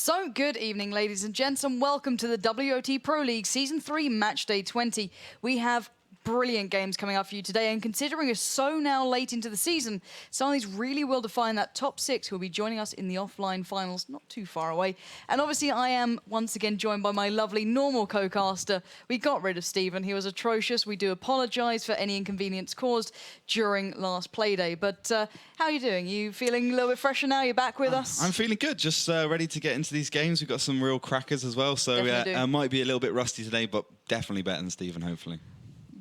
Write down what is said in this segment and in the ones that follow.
So, good evening, ladies and gents, and welcome to the WoT Pro League Season 3 Matchday 20. We have brilliant games coming up for you today, and considering it's so now late into the season, some of these really will define that top 6 who will be joining us in the offline finals not too far away. And obviously I am once again joined by my lovely normal co-caster. We got rid of Stephen, he was atrocious. We do apologise for any inconvenience caused during last playday. But how are you doing? You feeling a little bit fresher now? You're back with us? I'm feeling good, just ready to get into these games. We've got some real crackers as well, so I might be a little bit rusty today, but definitely better than Stephen, hopefully.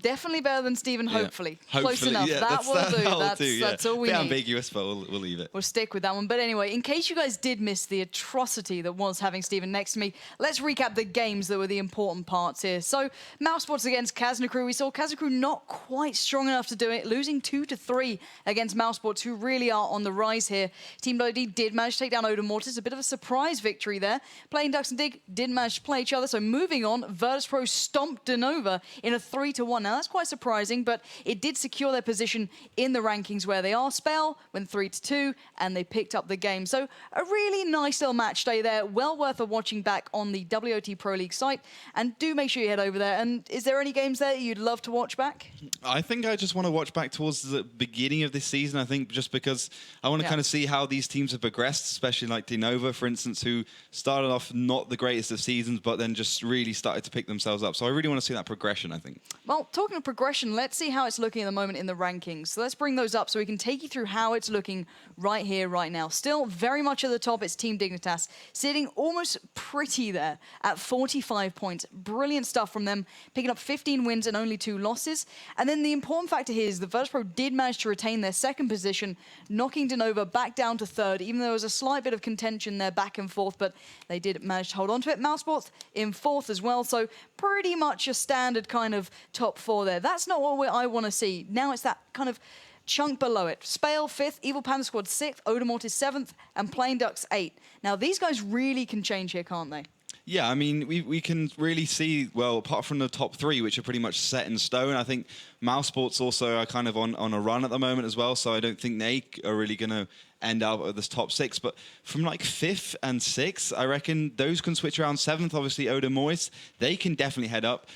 Definitely better than Stephen, hopefully. Close enough. Yeah, that will do. That's all we need. Bit ambiguous, but we'll leave it. We'll stick with that one. But anyway, in case you guys did miss the atrocity that was having Stephen next to me, let's recap the games that were the important parts here. So, mousesports against Kaznakru. We saw Kaznakru not quite strong enough to do it, losing 2-3 against mousesports, who really are on the rise here. Team WoT did manage to take down Mortis, a bit of a surprise victory there. Playing Ducks and Dig didn't manage to play each other, so moving on, WoT Pro stomped Denova in a 3-1. Now, that's quite surprising, but it did secure their position in the rankings where they are. Spell went 3-2, and they picked up the game. So a really nice little match day there. Well worth a watching back on the WoT Pro League site. And do make sure you head over there. And is there any games there you'd love to watch back? I think I just want to watch back towards the beginning of this season, I think, just because I want to kind of see how these teams have progressed, especially like Denova, for instance, who started off not the greatest of seasons, but then just really started to pick themselves up. So I really want to see that progression, I think. Well, talking of progression, let's see how it's looking at the moment in the rankings. So let's bring those up so we can take you through how it's looking right here, right now. Still very much at the top, it's Team Dignitas, sitting almost pretty there at 45 points. Brilliant stuff from them, picking up 15 wins and only 2 losses. And then the important factor here is the WoT Pro did manage to retain their second position, knocking Denova back down to third, even though there was a slight bit of contention there back and forth, but they did manage to hold on to it. mousesports in fourth as well, so pretty much a standard kind of top 4 there. That's not what I want to see. Now it's that kind of chunk below it. Spale 5th, Evil Panda Squad 6th, Mortis 7th, and Plain Ducks 8th. Now these guys really can change here, can't they? Yeah, I mean, we can really see, well, apart from the top 3, which are pretty much set in stone, I think mousesports also are kind of on a run at the moment as well, so I don't think they are really going to end up at this top 6. But from like 5th and 6th, I reckon those can switch around. 7th, obviously, Mortis, they can definitely head up.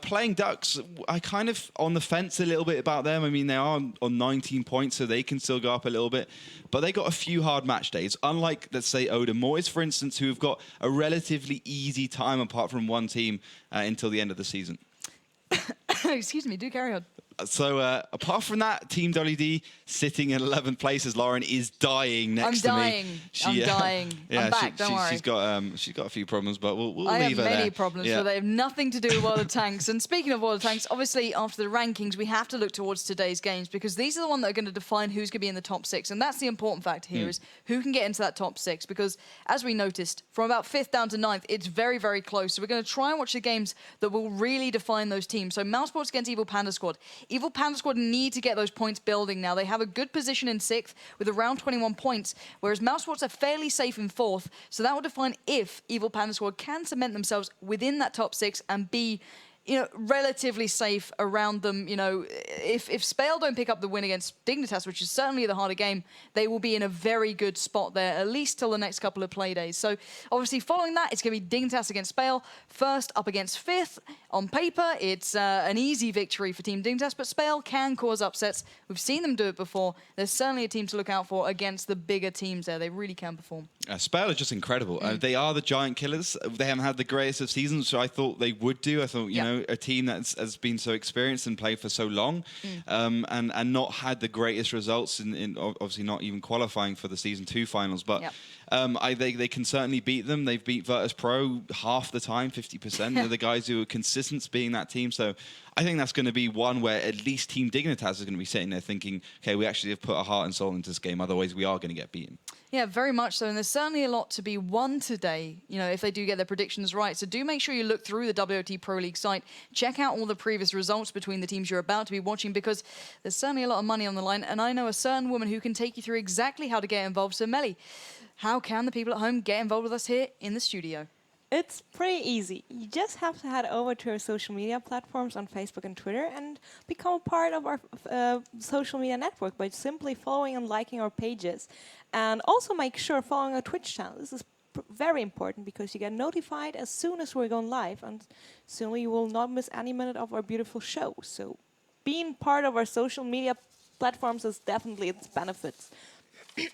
Playing Ducks, I kind of on the fence a little bit about them. I mean, they are on 19 points, so they can still go up a little bit. But they got a few hard match days, unlike, let's say, Mortis, for instance, who have got a relatively easy time apart from one team until the end of the season. Excuse me, do carry on. So apart from that, Team WD sitting in 11th place as Lauren is dying next to me. I'm dying. Yeah, I'm back, don't worry. She's got a few problems, but we'll leave her there. I have many problems, but they have nothing to do with World of Tanks. And speaking of World of Tanks, obviously after the rankings, we have to look towards today's games because these are the ones that are going to define who's going to be in the top 6. And that's the important factor here is who can get into that top 6. Because as we noticed, from about 5th down to 9th, it's very, very close. So we're going to try and watch the games that will really define those teams. So mousesports against Evil Panda Squad. Evil Panda Squad need to get those points building now. They have a good position in 6th with around 21 points, whereas mousesports are fairly safe in 4th. So that will define if Evil Panda Squad can cement themselves within that top 6 and be, you know, relatively safe around them. You know, if Spale don't pick up the win against Dignitas, which is certainly the harder game, they will be in a very good spot there, at least till the next couple of play days. So obviously following that, it's going to be Dignitas against Spale, first up against 5th. On paper, it's an easy victory for Team Dignitas, but Spale can cause upsets. We've seen them do it before. There's certainly a team to look out for against the bigger teams there. They really can perform. Spale are just incredible. They are the giant killers. They haven't had the greatest of seasons, so I thought they would do. I thought, you know, a team that has been so experienced and played for so long and not had the greatest results in obviously not even qualifying for the Season 2 finals. But they can certainly beat them. They've beat WoT Pro half the time, 50%. They're the guys who are consistent being that team. So I think that's going to be one where at least Team Dignitas is going to be sitting there thinking, okay, we actually have put our heart and soul into this game. Otherwise, we are going to get beaten. Yeah, very much so. And there's certainly a lot to be won today, you know, if they do get their predictions right. So do make sure you look through the WoT Pro League site. Check out all the previous results between the teams you're about to be watching because there's certainly a lot of money on the line. And I know a certain woman who can take you through exactly how to get involved. So Melly, how can the people at home get involved with us here in the studio? It's pretty easy. You just have to head over to our social media platforms on Facebook and Twitter and become a part of our social media network by simply following and liking our pages. And also make sure following our Twitch channel. This is very important because you get notified as soon as we're going live, and soon you will not miss any minute of our beautiful show. So being part of our social media platforms is definitely its benefits.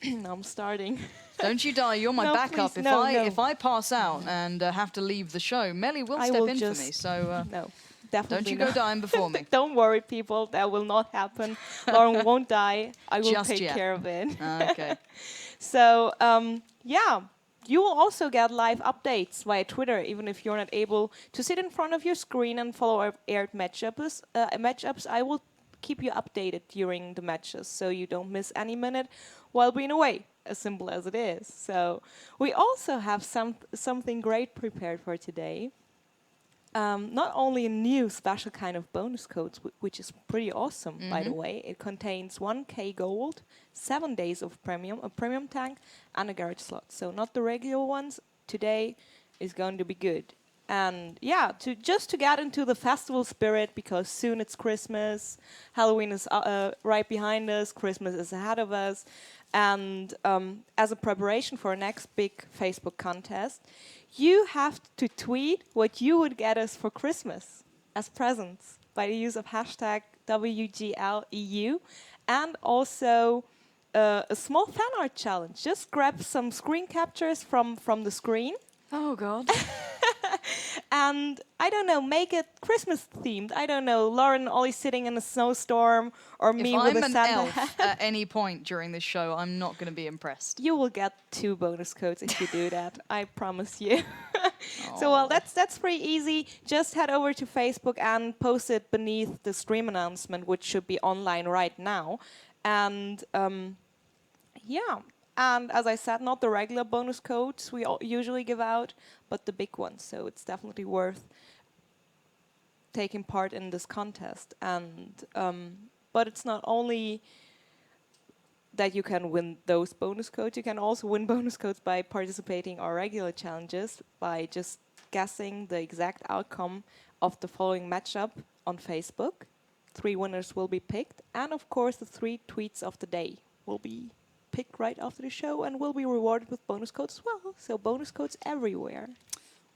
Now I'm starting. Don't you die, you're my No, backup. please, If I pass out and have to leave the show, Melly will I step will in for just- me. So No, definitely don't you not. go dying before me. Don't worry, people. That will not happen. Lauren won't die. I will Just take yet. care of it. Okay. So, yeah, you will also get live updates via Twitter, even if you're not able to sit in front of your screen and follow our aired matchups. I will keep you updated during the matches, so you don't miss any minute while being away, as simple as it is. So, we also have something great prepared for today. Not only a new special kind of bonus codes, which is pretty awesome, by the way. It contains 1k gold, 7 days of premium, a premium tank, and a garage slot. So not the regular ones. Today is going to be good. And yeah, just to get into the festival spirit, because soon it's Christmas, Halloween is right behind us, Christmas is ahead of us. And as a preparation for our next big Facebook contest, you have to tweet what you would get us for Christmas as presents by the use of hashtag WGLEU, and also a small fan art challenge. Just grab some screen captures from the screen. Oh, God. And I don't know, make it Christmas themed. I don't know, Lauren always sitting in a snowstorm, or me If with I'm a an Santa elf hat. at any point during this show, I'm not going to be impressed. You will get 2 bonus codes if you do that. I promise you. So well, that's pretty easy. Just head over to Facebook and post it beneath the stream announcement, which should be online right now. And yeah. And as I said, not the regular bonus codes we usually give out, but the big ones. So it's definitely worth taking part in this contest. And but it's not only that you can win those bonus codes. You can also win bonus codes by participating in our regular challenges, by just guessing the exact outcome of the following matchup on Facebook. 3 winners will be picked. And of course, the 3 tweets of the day will be picked right after the show and will be rewarded with bonus codes as well. So bonus codes everywhere.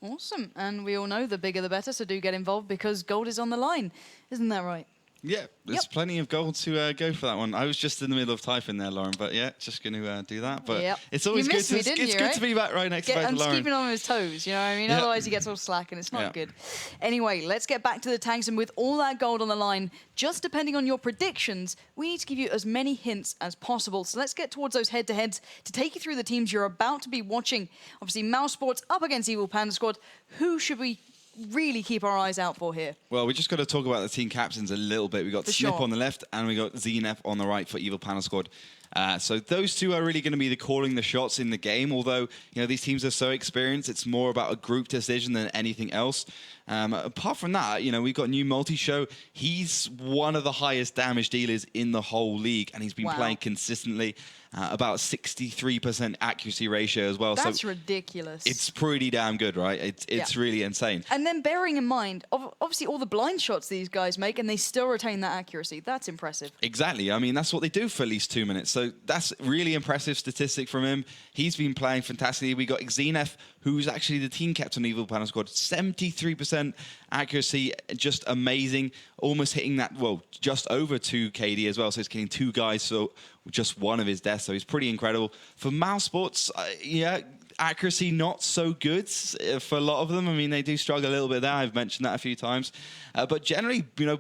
Awesome. And we all know the bigger the better, so do get involved because gold is on the line. Isn't that right? Yeah, there's plenty of gold to go for that one. I was just in the middle of typing there, Lauren, but yeah, just going to do that. But it's always good to, it's good to be back right next to I'm Lauren. keeping on his toes, you know what I mean? Otherwise he gets all slack and it's not good. Anyway, let's get back to the tanks, and with all that gold on the line, just depending on your predictions, we need to give you as many hints as possible. So let's get towards those head-to-heads to take you through the teams you're about to be watching. Obviously, mousesports up against Evil Panda Squad. Who should we really keep our eyes out for here? Well, we just got to talk about the team captains a little bit. We got Snip on the left and we got Zenep on the right for Evil Panda Squad. So those two are really going to be calling the shots in the game. Although, you know, these teams are so experienced, it's more about a group decision than anything else. Apart from that, you know, we've got new multi-show. He's one of the highest damage dealers in the whole league, and he's been playing consistently. About 63% accuracy ratio as well. That's ridiculous. It's pretty damn good, right? It's really insane. And then bearing in mind, obviously all the blind shots these guys make, and they still retain that accuracy. That's impressive. Exactly. I mean, that's what they do for at least 2 minutes. So that's really impressive statistic from him. He's been playing fantastically. We got Xenef, who's actually the team captain of Evil Panda Squad. 73% accuracy, just amazing. Almost hitting that, well, just over 2 KD as well. So he's killing 2 guys, so just one of his deaths. So he's pretty incredible. For mousesports, accuracy not so good for a lot of them. I mean, they do struggle a little bit there. I've mentioned that a few times. But generally, you know,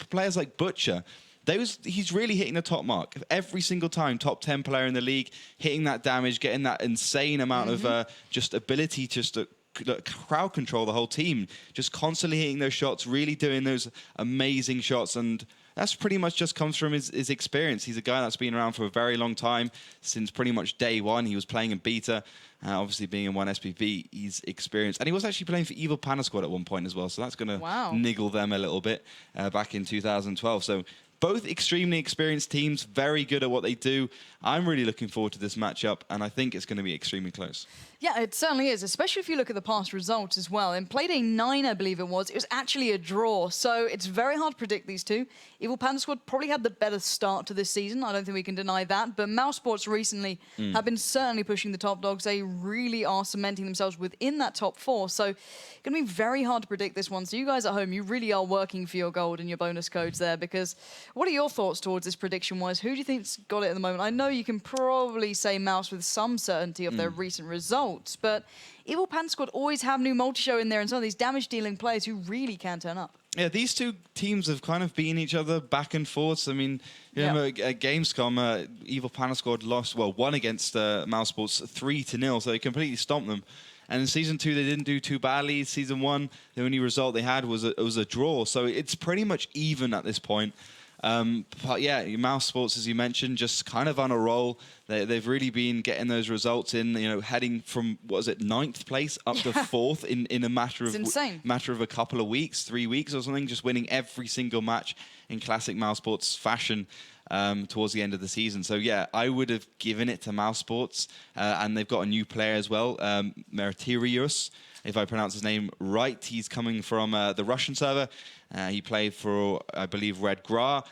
players like Butcher, he's really hitting the top mark. Every single time, top 10 player in the league, hitting that damage, getting that insane amount of just ability just to crowd control the whole team. Just constantly hitting those shots, really doing those amazing shots. And that's pretty much just comes from his experience. He's a guy that's been around for a very long time, since pretty much day one. He was playing in beta. Obviously, being in 1SPV, he's experienced. And he was actually playing for Evil Panda Squad at one point as well. So that's going to niggle them a little bit back in 2012. So both extremely experienced teams, very good at what they do. I'm really looking forward to this matchup, and I think it's going to be extremely close. Yeah, it certainly is, especially if you look at the past results as well. In Playday 9, I believe it was actually a draw, so it's very hard to predict these two. Evil Panda Squad probably had the better start to this season. I don't think we can deny that, but mousesports recently have been certainly pushing the top dogs. They really are cementing themselves within that top 4, so it's going to be very hard to predict this one. So you guys at home, you really are working for your gold and your bonus codes there, because what are your thoughts towards this prediction-wise? Who do you think's got it at the moment? I know you can probably say Mouse with some certainty of their recent results, but Evil Panda Squad always have new multi-show in there and some of these damage-dealing players who really can turn up. Yeah, these two teams have kind of beaten each other back and forth. I mean, remember at Gamescom, Evil Panda Squad won against mousesports 3-0, so they completely stomped them. And in Season 2, they didn't do too badly. Season 1, the only result they had was a draw. So it's pretty much even at this point. But yeah, mousesports, as you mentioned, just kind of on a roll. They've really been getting those results in, heading from, 9th place up to 4th in a matter of a couple of weeks, 3 weeks or something, just winning every single match in classic mousesports fashion towards the end of the season. So yeah, I would have given it to mousesports, and they've got a new player as well, Meritirius, if I pronounce his name right. He's coming from the Russian server. He played for, I believe, Red Gra.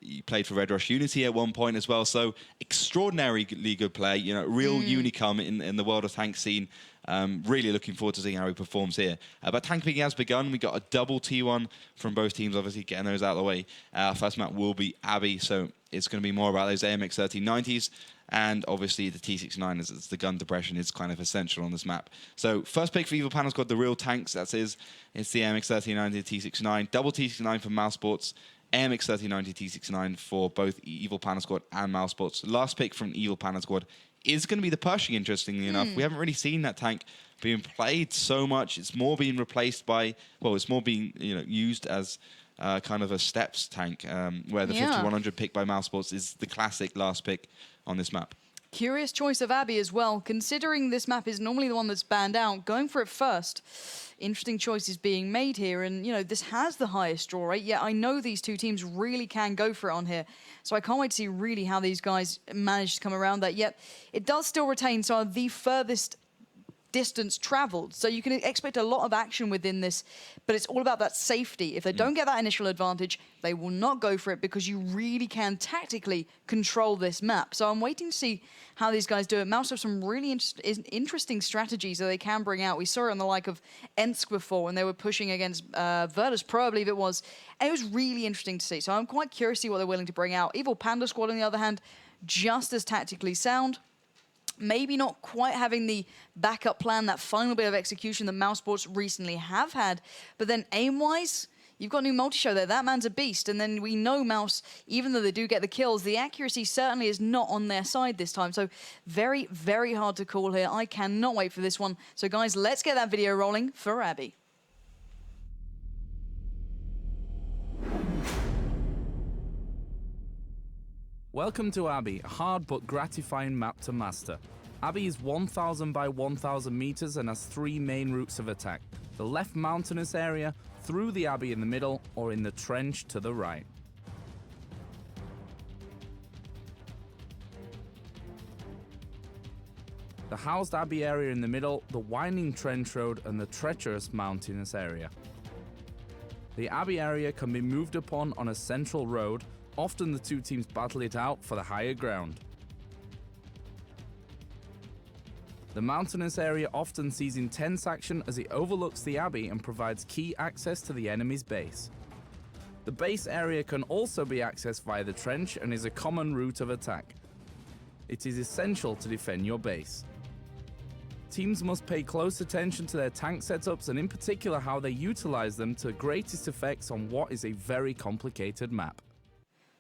He played for Red Rush Unity at one point as well. So extraordinarily good player, real unicum in the world of tank scene. Really looking forward to seeing how he performs here. But tank picking has begun. We got a double T1 from both teams, obviously getting those out of the way. First map will be Abbey, so it's going to be more about those AMX 1390s. And obviously the T69, as the gun depression is kind of essential on this map. So first pick for Evil Panda Squad, the real tanks, it's the AMX 1390 T69, double T69 for mousesports, AMX 1390 T69 for both Evil Panda Squad and mousesports. Last pick from Evil Panda Squad is going to be the Pershing, interestingly enough. We haven't really seen that tank being played so much. It's more being replaced by, it's more being used as kind of a steps tank, where the 5100 pick by mousesports is the classic last pick on this map. Curious choice of Abbey as well, considering this map is normally the one that's banned out. Going for it first. Interesting choices being made here, and this has the highest draw rate. Yeah, I know these two teams really can go for it on here, so I can't wait to see really how these guys manage to come around that. Yet it does still retain the furthest distance traveled, so you can expect a lot of action within this, but it's all about that safety. If they don't get that initial advantage, they will not go for it, because you really can tactically control this map. So I'm waiting to see how these guys do it. Mouse have some really interesting strategies that they can bring out. We saw it on the like of Ensk before when they were pushing against WoT Pro, I believe it was, and it was really interesting to see. So I'm quite curious to see what they're willing to bring out. Evil Panda Squad, on the other hand, just as tactically sound. Maybe not quite having the backup plan, that final bit of execution that mousesports recently have had. But then aim-wise, you've got a new multi-show there. That man's a beast. And then we know Mouse, even though they do get the kills, the accuracy certainly is not on their side this time. So very, very hard to call here. I cannot wait for this one. So guys, let's get that video rolling for Abbey. Welcome to Abbey, a hard but gratifying map to master. Abbey is 1,000 by 1,000 meters and has 3 main routes of attack. The left mountainous area, through the Abbey in the middle, or in the trench to the right. The housed Abbey area in the middle, the winding trench road, and the treacherous mountainous area. The Abbey area can be moved upon on a central road. Often the two teams battle it out for the higher ground. The mountainous area often sees intense action as it overlooks the Abbey and provides key access to the enemy's base. The base area can also be accessed via the trench and is a common route of attack. It is essential to defend your base. Teams must pay close attention to their tank setups and in particular how they utilize them to greatest effects on what is a very complicated map.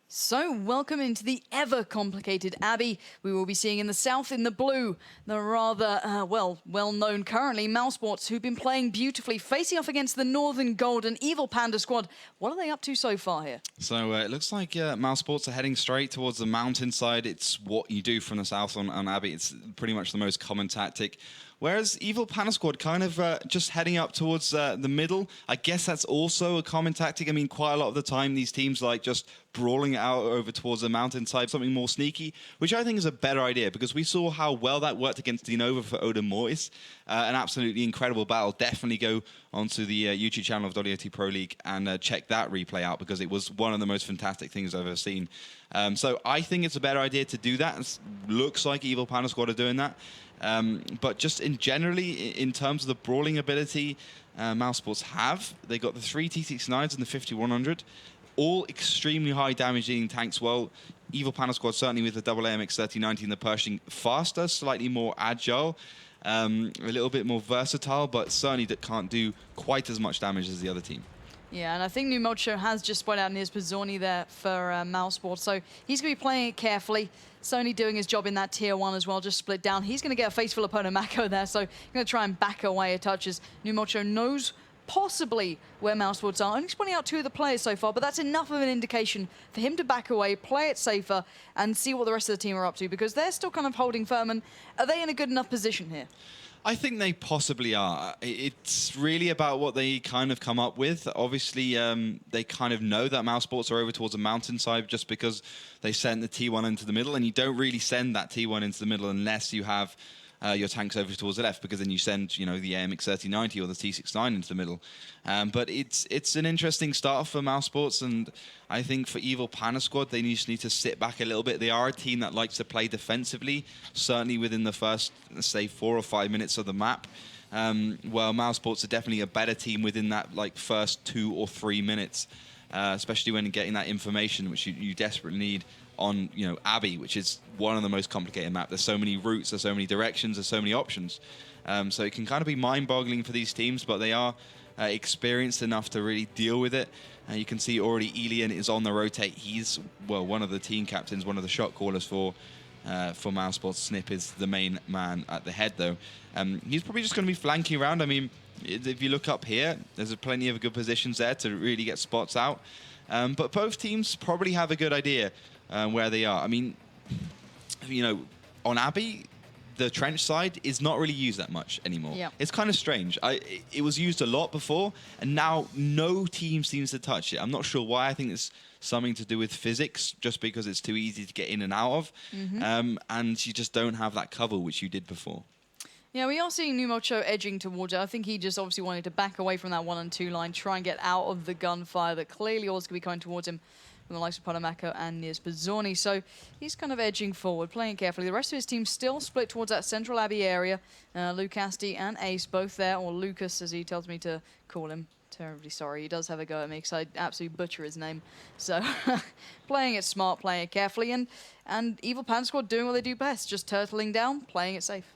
So, welcome into the ever-complicated Abbey. We will be seeing in the south, in the blue, the rather, well-known currently mousesports, who've been playing beautifully, facing off against the northern golden Evil Panda Squad. What are they up to so far here? So, it looks like mousesports are heading straight towards the mountainside. It's what you do from the south on Abbey. It's pretty much the most common tactic. Whereas Evil Panda Squad kind of just heading up towards the middle. I guess that's also a common tactic. I mean, quite a lot of the time, these teams like just brawling it out over towards the mountainside, something more sneaky, which I think is a better idea because we saw how well that worked against Dinova for Odin Mortis. An absolutely incredible battle. Definitely go onto the YouTube channel of WoT Pro League and check that replay out because it was one of the most fantastic things I've ever seen. So I think it's a better idea to do that. It looks like Evil Panda Squad are doing that. But just in terms of the brawling ability, mousesports have. They got the 3 T69s and the 5100, all extremely high damage dealing tanks. Well, Evil Panda Squad certainly with the double AMX 3090 and the Pershing faster, slightly more agile, a little bit more versatile, but certainly that can't do quite as much damage as the other team. Yeah, and I think Numocho has just spotted out Niers Pizzorni there for mousesports, so he's going to be playing it carefully. Sony doing his job in that tier 1 as well, just split down. He's going to get a face full opponent Mako there, so going to try and back away a touch as Numocho knows possibly where mousesports are. Only spawning out 2 of the players so far, but that's enough of an indication for him to back away, play it safer, and see what the rest of the team are up to, because they're still kind of holding firm. And are they in a good enough position here? I think they possibly are. It's really about what they kind of come up with. Obviously, they kind of know that mousesports are over towards a mountainside just because they sent the T1 into the middle, and you don't really send that T1 into the middle unless you have your tanks over towards the left, because then you send, the AMX 3090 or the T69 into the middle. But it's an interesting start for mousesports, and I think for Evil Panda Squad, they just need to sit back a little bit. They are a team that likes to play defensively, certainly within the first, let's say, 4 or 5 minutes of the map. Well, mousesports are definitely a better team within that first 2 or 3 minutes, especially when getting that information, which you desperately need on Abbey, which is one of the most complicated maps. There's so many routes, there's so many directions, there's so many options. So it can kind of be mind-boggling for these teams, but they are experienced enough to really deal with it. You can see already Elian is on the rotate. He's, well, one of the team captains, one of the shot callers for mousesports. Snip is the main man at the head, though. He's probably just going to be flanking around. I mean, if you look up here, there's plenty of good positions there to really get spots out. But both teams probably have a good idea where they are. I mean, on Abbey, the trench side is not really used that much anymore. Yeah. It's kind of strange. It was used a lot before, and now no team seems to touch it. I'm not sure why. I think it's something to do with physics, just because it's too easy to get in and out of, and you just don't have that cover which you did before. Yeah, we are seeing Numocho edging towards it. I think he just obviously wanted to back away from that 1 and 2 line, try and get out of the gunfire that clearly always could be coming towards him from the likes of Podomako and Niers Pizzorni. So he's kind of edging forward, playing carefully. The rest of his team still split towards that central Abbey area. Lucasti and Ace both there, or Lucas as he tells me to call him. Terribly sorry, he does have a go at me because I absolutely butcher his name. So playing it smart, playing it carefully, and Evil Panda Squad doing what they do best, just turtling down, playing it safe.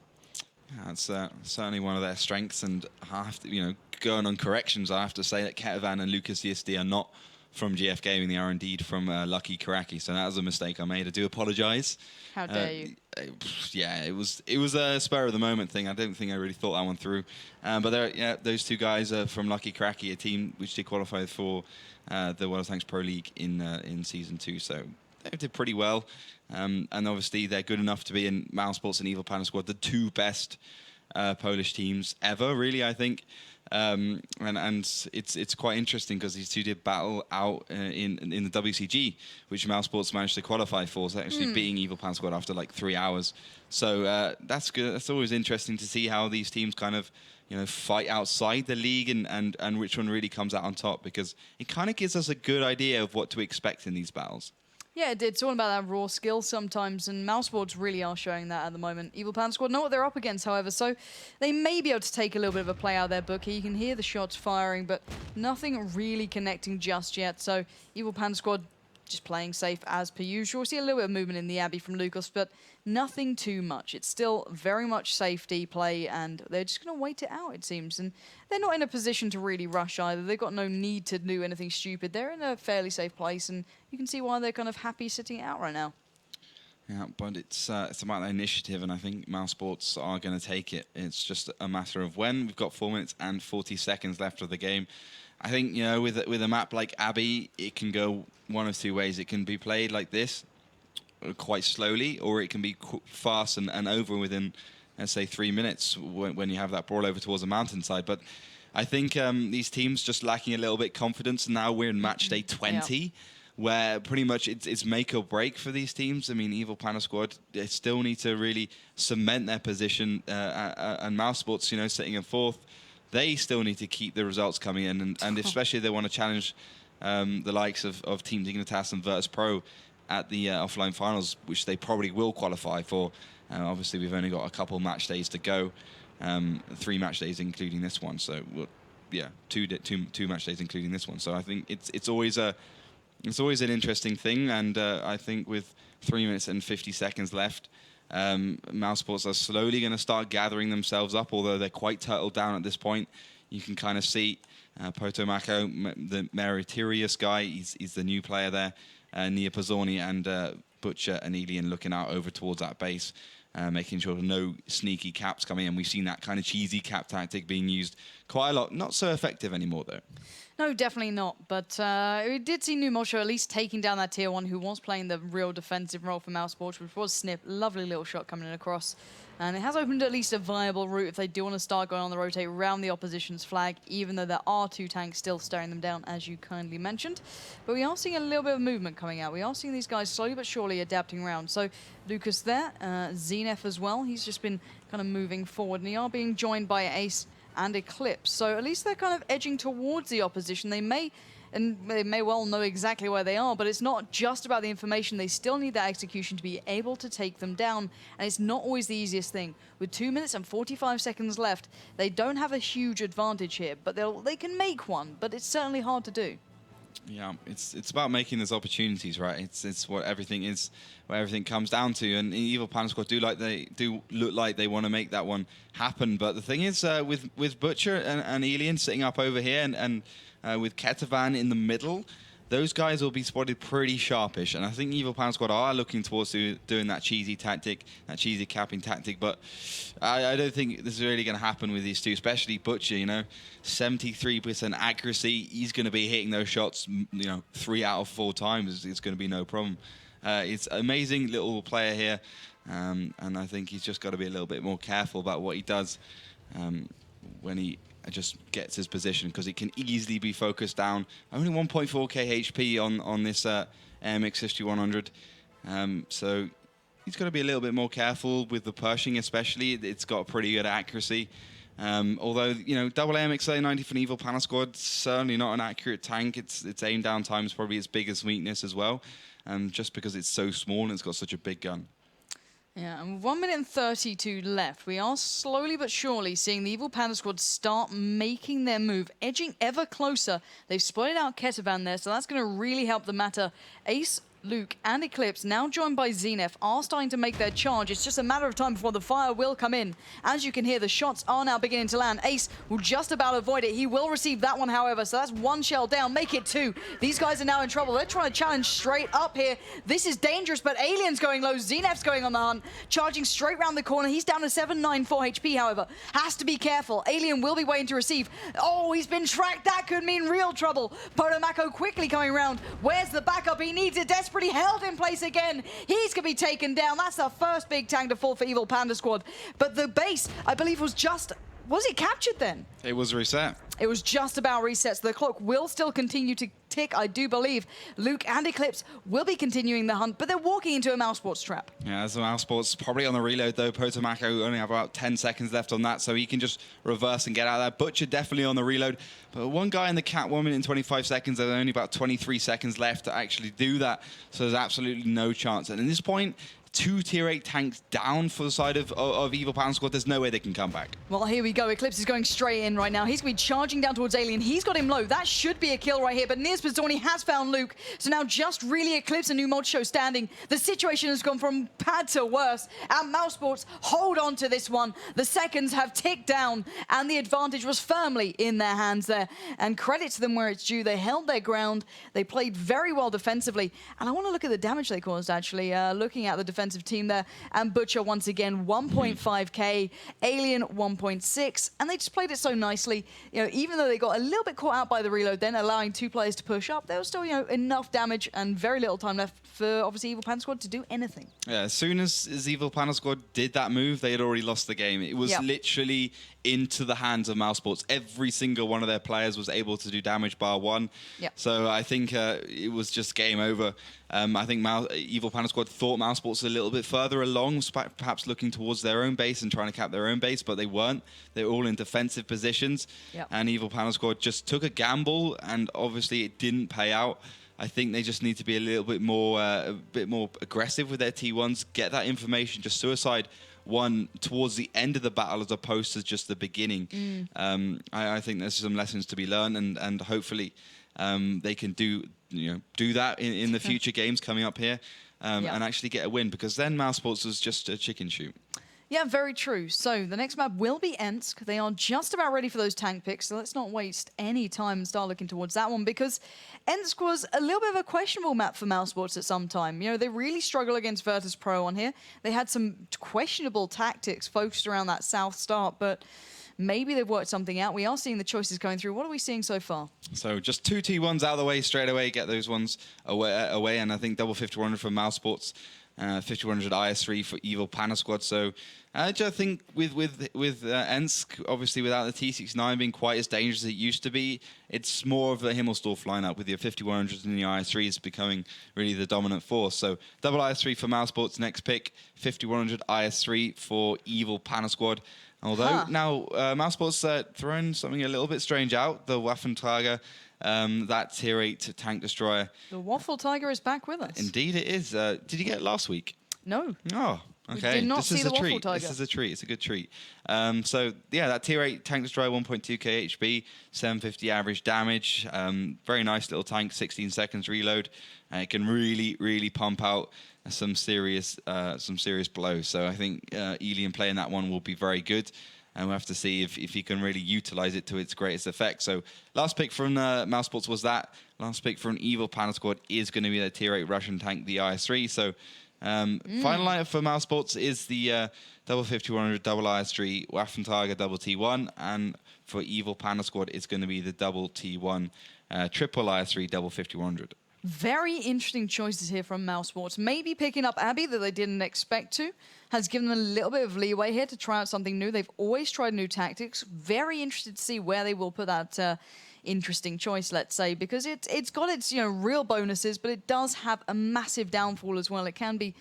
Yeah, that's certainly one of their strengths, and I have to, going on corrections, I have to say that Ketavan and Lucas DSD are not from GF Gaming. They are indeed from Lucky Karaki, so that was a mistake I made. I do apologise. How dare you? Yeah, it was a spur of the moment thing. I don't think I really thought that one through. But those 2 guys are from Lucky Karaki, a team which did qualify for the WoT Pro League in Season 2, so they did pretty well. And obviously they're good enough to be in mousesports and Evil Panda Squad, the 2 best Polish teams ever, really, I think. And it's quite interesting because these 2 did battle out in the WCG, which mousesports managed to qualify for, so actually beating Evil Panda Squad after 3 hours. So that's good. That's always interesting to see how these teams kind of fight outside the league and which one really comes out on top, because it kind of gives us a good idea of what to expect in these battles. Yeah, it's all about that raw skill sometimes, and mousesports really are showing that at the moment. Evil Panda Squad know what they're up against, however, so they may be able to take a little bit of a play out of their book here. You can hear the shots firing, but nothing really connecting just yet, so Evil Panda Squad just playing safe as per usual. We see a little bit of movement in the Abbey from Lucas, but nothing too much. It's still very much safety play, and they're just going to wait it out, it seems. And they're not in a position to really rush either. They've got no need to do anything stupid. They're in a fairly safe place, and you can see why they're kind of happy sitting it out right now. Yeah, but it's about the initiative, and I think mousesports are going to take it. It's just a matter of when. We've got 4 minutes and 40 seconds left of the game. I think, with a map like Abbey, it can go one of 2 ways. It can be played like this, quite slowly, or it can be fast and over within let's say 3 minutes when you have that brawl over towards the mountainside. But I think these teams just lacking a little bit confidence. Now we're in match day 20, where pretty much it's make or break for these teams. I mean, Evil Panda Squad, they still need to really cement their position, and mousesports, you know, sitting in 4th, they still need to keep the results coming in, and especially if they want to challenge the likes of Team Dignitas and WoT Pro at the offline finals, which they probably will qualify for. Obviously, we've only got a couple match days to go, 3 match days including this one. So, two match days including this one. So I think it's always an interesting thing, and I think with 3 minutes and 50 seconds left, mousesports are slowly going to start gathering themselves up, although they're quite turtled down at this point. You can kind of see Potomako, the Meritorious guy, he's the new player there, Nia Pazzoni and Butcher and Elian looking out over towards that base, making sure no sneaky caps coming in. We've seen that kind of cheesy cap tactic being used quite a lot. Not so effective anymore, though. No, definitely not. But we did see Numosho at least taking down that tier 1 who was playing the real defensive role for mousesports, which was Snip. Lovely little shot coming in across. And it has opened at least a viable route if they do want to start going on the rotate around the opposition's flag, even though there are 2 tanks still staring them down, as you kindly mentioned. But we are seeing a little bit of movement coming out. We are seeing these guys slowly but surely adapting around. So Lucas there, Zenef as well. He's just been kind of moving forward, and they are being joined by Ace and Eclipse. So at least they're kind of edging towards the opposition. They may well know exactly where they are, but it's not just about the information. They still need that execution to be able to take them down, and it's not always the easiest thing. With 2 minutes and 45 seconds left, they don't have a huge advantage here, but they can make one, but it's certainly hard to do. Yeah, it's about making those opportunities, right? It's what everything is, what everything comes down to. And Evil Panda Squad do look like they want to make that one happen. But the thing is, with Butcher and Elian sitting up over here, and with Ketavan in the middle, those guys will be spotted pretty sharpish. And I think Evil Panda Squad are looking towards doing that cheesy tactic, that cheesy capping tactic. But I don't think this is really going to happen with these two, especially Butcher, you know. 73% accuracy. He's going to be hitting those shots, you know, 3 out of 4 times. It's going to be no problem. It's an amazing little player here. And I think he's just got to be a little bit more careful about what he does when he just gets his position, because he can easily be focused down. Only 1.4k HP on this AMX 5100. So he's got to be a little bit more careful with the Pershing, especially. It's got pretty good accuracy. Although, you know, double AMX 90 for an Evil Panda Squad, certainly not an accurate tank. Its aim down time is probably its biggest weakness as well, just because it's so small and it's got such a big gun. Yeah, and 1 minute and 32 left. We are slowly but surely seeing the Evil Panda Squad start making their move, edging ever closer. They've spotted out Ketavan there, so that's going to really help the matter. Ace, Luke and Eclipse, now joined by Zenef, are starting to make their charge. It's just a matter of time before the fire will come in. As you can hear, the shots are now beginning to land. Ace will just about avoid it. He will receive that one, however, so that's 1 shell down. Make it 2. These guys are now in trouble. They're trying to challenge straight up here. This is dangerous, but Alien's going low. Zenef's going on the hunt, charging straight round the corner. He's down to 794 HP, however. Has to be careful. Alien will be waiting to receive. Oh, he's been tracked. That could mean real trouble. Potomako quickly coming around. Where's the backup? He needs it desperately. Held in place again. He's going to be taken down. That's the first big tank to fall for Evil Panda Squad. But the base, I believe, was it captured then? It was reset. It was just about reset, so the clock will still continue to tick, I do believe. Luke and Eclipse will be continuing the hunt, but they're walking into a mousesports trap. Yeah, as a mousesports probably on the reload, though. Potomako only have about 10 seconds left on that, so he can just reverse and get out of there. Butcher definitely on the reload, but one guy in the cat 1 minute and 25 seconds, there's only about 23 seconds left to actually do that, so there's absolutely no chance. And at this point, 2 tier 8 tanks down for the side of Evil Panda Squad. There's no way they can come back. Well, here we go. Eclipse is going straight in right now. He's going to be charging down towards Alien. He's got him low. That should be a kill right here, but Nias Pazzoni has found Luke. So now just really Eclipse and Numosho standing. The situation has gone from bad to worse, and mousesports hold on to this one. The seconds have ticked down, and the advantage was firmly in their hands there. And credit to them where it's due. They held their ground. They played very well defensively. And I want to look at the damage they caused, actually. Looking at the defense defensive team there. And Butcher, once again, 1.5k, Alien 1.6, and they just played it so nicely. You know, even though they got a little bit caught out by the reload, then allowing 2 players to push up, there was still, you know, enough damage and very little time left for obviously Evil Panda Squad to do anything. Yeah, as soon as Evil Panda Squad did that move, they had already lost the game. It was literally into the hands of mousesports. Every single one of their players was able to do damage bar one. So I think it was just game over. I think Evil Panda Squad thought mousesports a little bit further along, perhaps looking towards their own base and trying to cap their own base, but they weren't. They were all in defensive positions. And Evil Panda Squad just took a gamble, and obviously it didn't pay out. I think they just need to be a little bit more aggressive with their T1s, get that information, just suicide one towards the end of the battle as opposed to just the beginning. I think there's some lessons to be learned, and hopefully they can do that in the future games coming up here, and actually get a win, because then mousesports was just a chicken shoot. Yeah, very true. So the next map will be Ensk. They are just about ready for those tank picks, so let's not waste any time and start looking towards that one, because Ensk was a little bit of a questionable map for mousesports at some time. You know, they really struggle against Virtus Pro on here. They had some questionable tactics focused around that south start, but maybe they've worked something out. We are seeing the choices going through. What are we seeing so far? So just 2 T1s out of the way straight away, get those ones away, and I think double 5100 for mousesports. 5100 IS3 for Evil Panda Squad. So I just think with Ensk, obviously without the T69 being quite as dangerous as it used to be, it's more of a Himmelsdorf lineup with your 5100s and the IS3s becoming really the dominant force. So double IS3 for mousesports, next pick, 5100 IS3 for Evil Panda Squad. Although now mousesports throwing something a little bit strange out, the Waffenträger. That tier 8 tank destroyer. The Waffle Tiger is back with us. Indeed it is. Did you get it last week? No. Oh, okay. We did not this see is the a Waffle treat. Tiger. This is a treat. It's a good treat. So yeah, that tier 8 tank destroyer, 1.2k HP, 750 average damage. Very nice little tank, 16 seconds reload. It can really pump out some serious blows. So I think Elian playing that one will be very good. And we'll have to see if he can really utilize it to its greatest effect. So last pick from mousesports was that. Last pick from Evil Panda Squad is going to be the tier 8 Russian tank, the IS3. So final lineup for mousesports is the double 5100, double IS3, Waffenträger, double T1. And for Evil Panda Squad, it's going to be the double T1, triple IS3, double 5100. Very interesting choices here from mousesports. Maybe picking up Abbey that they didn't expect to has given them a little bit of leeway here to try out something new. They've always tried new tactics. Very interested to see where they will put that interesting choice, let's say, because it's got its real bonuses, but it does have a massive downfall as well. It can be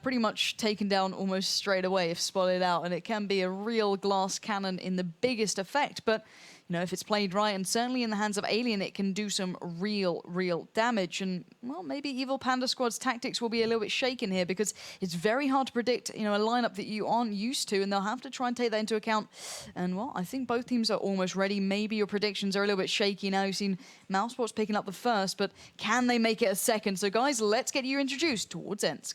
pretty much taken down almost straight away if spotted out, and it can be a real glass cannon in the biggest effect. But if it's played right, and certainly in the hands of Alien, it can do some real damage. And, well, maybe Evil Panda Squad's tactics will be a little bit shaken here, because it's very hard to predict, a lineup that you aren't used to, and they'll have to try and take that into account. And, well, I think both teams are almost ready. Maybe your predictions are a little bit shaky now. You've seen mousesports picking up the first, but can they make it a second? So, guys, let's get you introduced towards Ensk.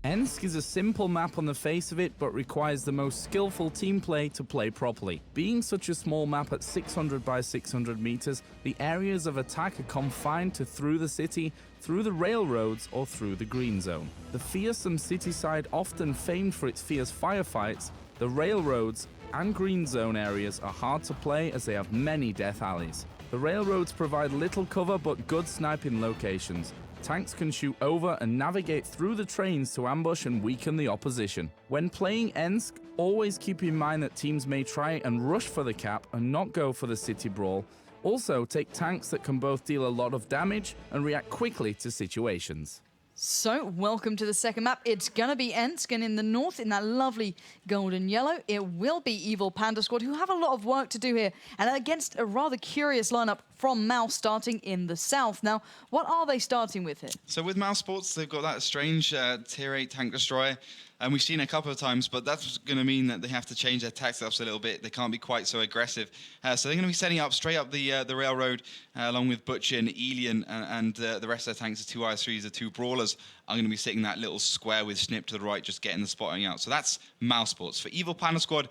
Ensk is a simple map on the face of it, but requires the most skillful team play to play properly. Being such a small map at 600 by 600 meters, the areas of attack are confined to through the city, through the railroads, or through the green zone. The fearsome city side, often famed for its fierce firefights, the railroads and green zone areas are hard to play as they have many death alleys. The railroads provide little cover but good sniping locations. Tanks can shoot over and navigate through the trains to ambush and weaken the opposition. When playing Ensk, always keep in mind that teams may try and rush for the cap and not go for the city brawl. Also, take tanks that can both deal a lot of damage and react quickly to situations. So, welcome to the second map. It's gonna be Ensk, and in the north, in that lovely golden yellow, it will be Evil Panda Squad, who have a lot of work to do here, and against a rather curious lineup from Mouse starting in the south. Now, what are they starting with here? So with Mousesports, they've got that strange tier 8 tank destroyer. And we've seen it a couple of times, but that's going to mean that they have to change their tactics a little bit. They can't be quite so aggressive. So they're going to be setting up straight up the railroad, along with Butcher and Elian, and the rest of their tanks, the 2 IS3s, the 2 brawlers, are going to be sitting that little square with Snip to the right, just getting the spotting out. So that's Mousesports. For Evil Panda Squad,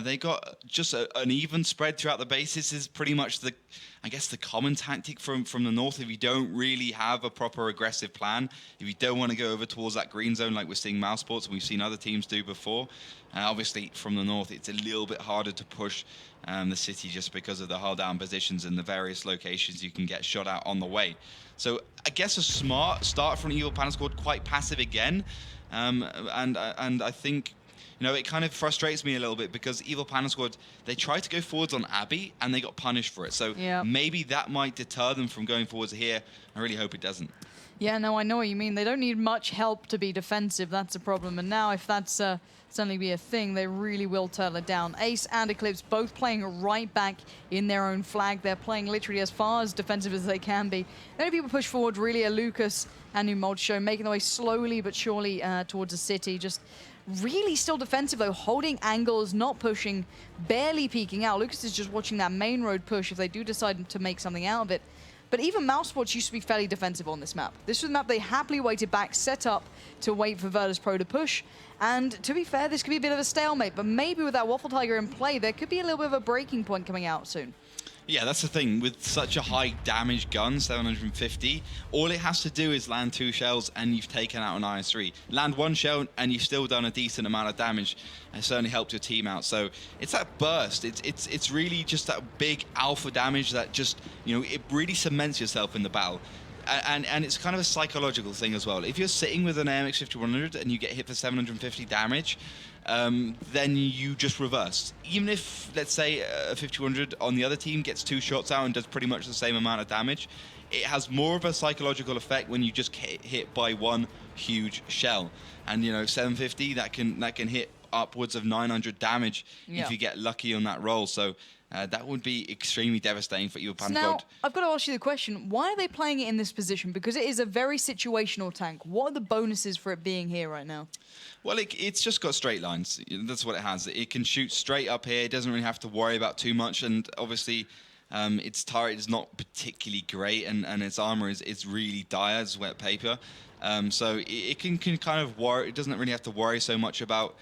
They got just an even spread throughout the base. This is pretty much the common tactic from the north. If you don't really have a proper aggressive plan, if you don't want to go over towards that green zone like we're seeing mousesports and we've seen other teams do before, obviously from the north it's a little bit harder to push the city just because of the hull down positions and the various locations you can get shot at on the way. So I guess a smart start from Evil Panda squad, quite passive again, and I think, you know, it kind of frustrates me a little bit because Evil Panda squad, they tried to go forwards on Abbey and they got punished for it. So maybe that might deter them from going forwards here. I really hope it doesn't. Yeah, no, I know what you mean. They don't need much help to be defensive. That's a problem. And now if that's suddenly be a thing, they really will turtle it down. Ace and Eclipse both playing right back in their own flag. They're playing literally as far as defensive as they can be. The only people push forward really are Lucas and Himmelsdorf, making their way slowly but surely towards the city. Just really still defensive though, holding angles, not pushing, barely peeking out. Lucas is just watching that main road push if they do decide to make something out of it. But even mousesports used to be fairly defensive on this map. This was a map they happily waited back, set up to wait for WoT Pro to push. And to be fair, this could be a bit of a stalemate, but maybe with that Waffle Tiger in play, there could be a little bit of a breaking point coming out soon. Yeah, that's the thing. With such a high damage gun, 750, all it has to do is land 2 shells and you've taken out an IS-3. Land 1 shell and you've still done a decent amount of damage. It certainly helped your team out. So it's that burst. It's really just that big alpha damage that just, you know, it really cements yourself in the battle. And it's kind of a psychological thing as well. If you're sitting with an AMX 5100 and you get hit for 750 damage, then you just reverse. Even if, let's say, a 5100 on the other team gets 2 shots out and does pretty much the same amount of damage, it has more of a psychological effect when you just get hit by 1 huge shell. And, you know, 750, that can hit upwards of 900 damage if you get lucky on that roll. So that would be extremely devastating for Evil Panda Now, squad. I've got to ask you the question, why are they playing it in this position? Because it is a very situational tank. What are the bonuses for it being here right now? Well, it's just got straight lines. That's what it has. It can shoot straight up here. It doesn't really have to worry about too much. And obviously, its turret is not particularly great, and its armor is really dire. It's wet paper. So it can kind of worry. It doesn't really have to worry so much about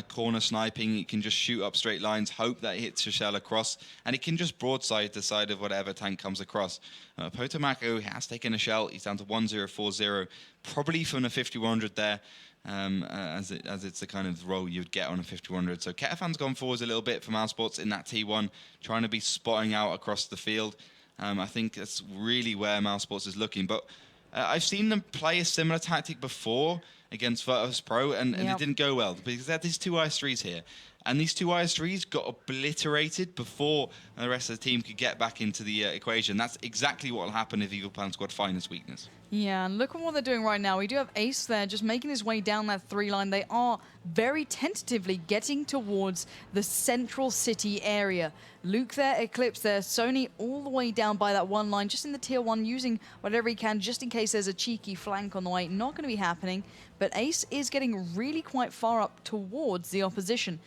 corner sniping. It can just shoot up straight lines, hope that it hits your shell across, and it can just broadside the side of whatever tank comes across. Potomaco has taken a shell. He's down to 1040, probably from a 5100 there. As it's the kind of role you'd get on a 5100. So Ketafan's gone forwards a little bit for mousesports in that T1, trying to be spotting out across the field. I think that's really where mousesports is looking. But I've seen them play a similar tactic before against WoT Pro, and it didn't go well because they had these 2 IS-3s here. And these 2 IS-3s got obliterated before the rest of the team could get back into the equation. That's exactly what will happen if Evil Panda squad find this weakness. Yeah, and look at what they're doing right now. We do have Ace there just making his way down that 3 line. They are very tentatively getting towards the central city area. Luke there, Eclipse there, Sony all the way down by that 1 line, just in the tier 1, using whatever he can just in case there's a cheeky flank on the way. Not going to be happening, but Ace is getting really quite far up towards the opposition.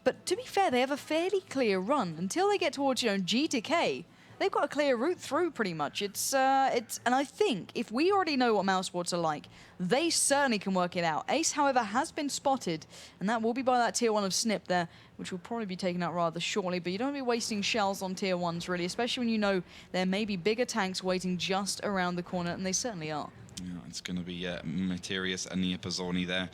But to be fair, they have a fairly clear run until they get towards, you know, G to K. They've got a clear route through pretty much. And I think if we already know what mousesports are like, they certainly can work it out. Ace, however, has been spotted, and that will be by that tier 1 of Snip there, which will probably be taken out rather shortly. But you don't want to be wasting shells on tier 1s, really, especially when you know there may be bigger tanks waiting just around the corner, and they certainly are. Yeah, it's going to be Materius and Niapazoni there.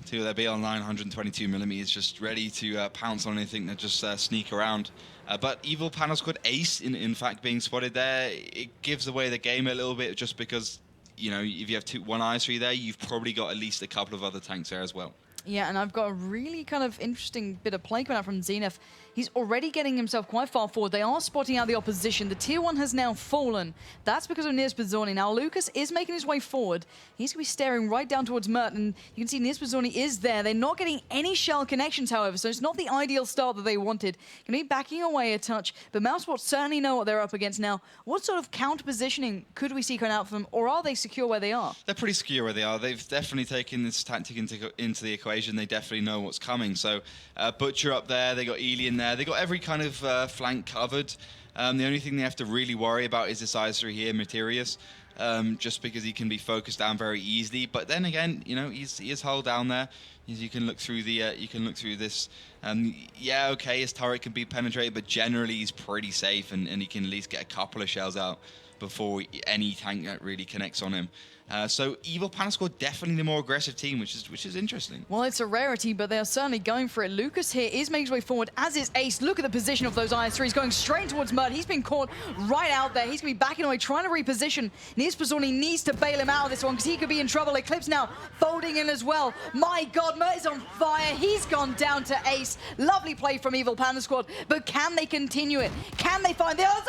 2 of their BL9 122mm just ready to pounce on anything that just sneak around. But Evil Panda squad Ace, in fact, being spotted there, it gives away the game a little bit just because, you know, if you have 1 IS-3 there, you've probably got at least a couple of other tanks there as well. Yeah, and I've got a really kind of interesting bit of play coming out from Zenith. He's already getting himself quite far forward. They are spotting out the opposition. The tier 1 has now fallen. That's because of Niers Pizzoni. Now, Lucas is making his way forward. He's going to be staring right down towards Mert, and you can see Niers Pizzoni is there. They're not getting any shell connections, however, so it's not the ideal start that they wanted. Going to be backing away a touch, but mousesports certainly know what they're up against now. What sort of counter-positioning could we see coming out from them, or are they secure where they are? They're pretty secure where they are. They've definitely taken this tactic into the equation. They definitely know what's coming. So Butcher up there, they got Ely in there. They got every kind of flank covered. The only thing they have to really worry about is this IS-3 here, Materius, just because he can be focused down very easily. But then again, you know, he is hull down there. is you can look through this. Yeah, okay, his turret can be penetrated, but generally he's pretty safe, and he can at least get a couple of shells out before any tank really connects on him. So Evil Panda Squad definitely the more aggressive team, which is interesting. Well, it's a rarity, but they are certainly going for it. Lucas here is making his way forward, as is Ace. Look at the position of those IS3s going straight towards Mud. He's been caught right out there. He's going to be backing away, trying to reposition. Nispazoni needs to bail him out of this one because he could be in trouble. Eclipse now folding in as well. My God, Mert is on fire. He's gone down to Ace. Lovely play from Evil Panda Squad, but can they continue it? Can they find the others?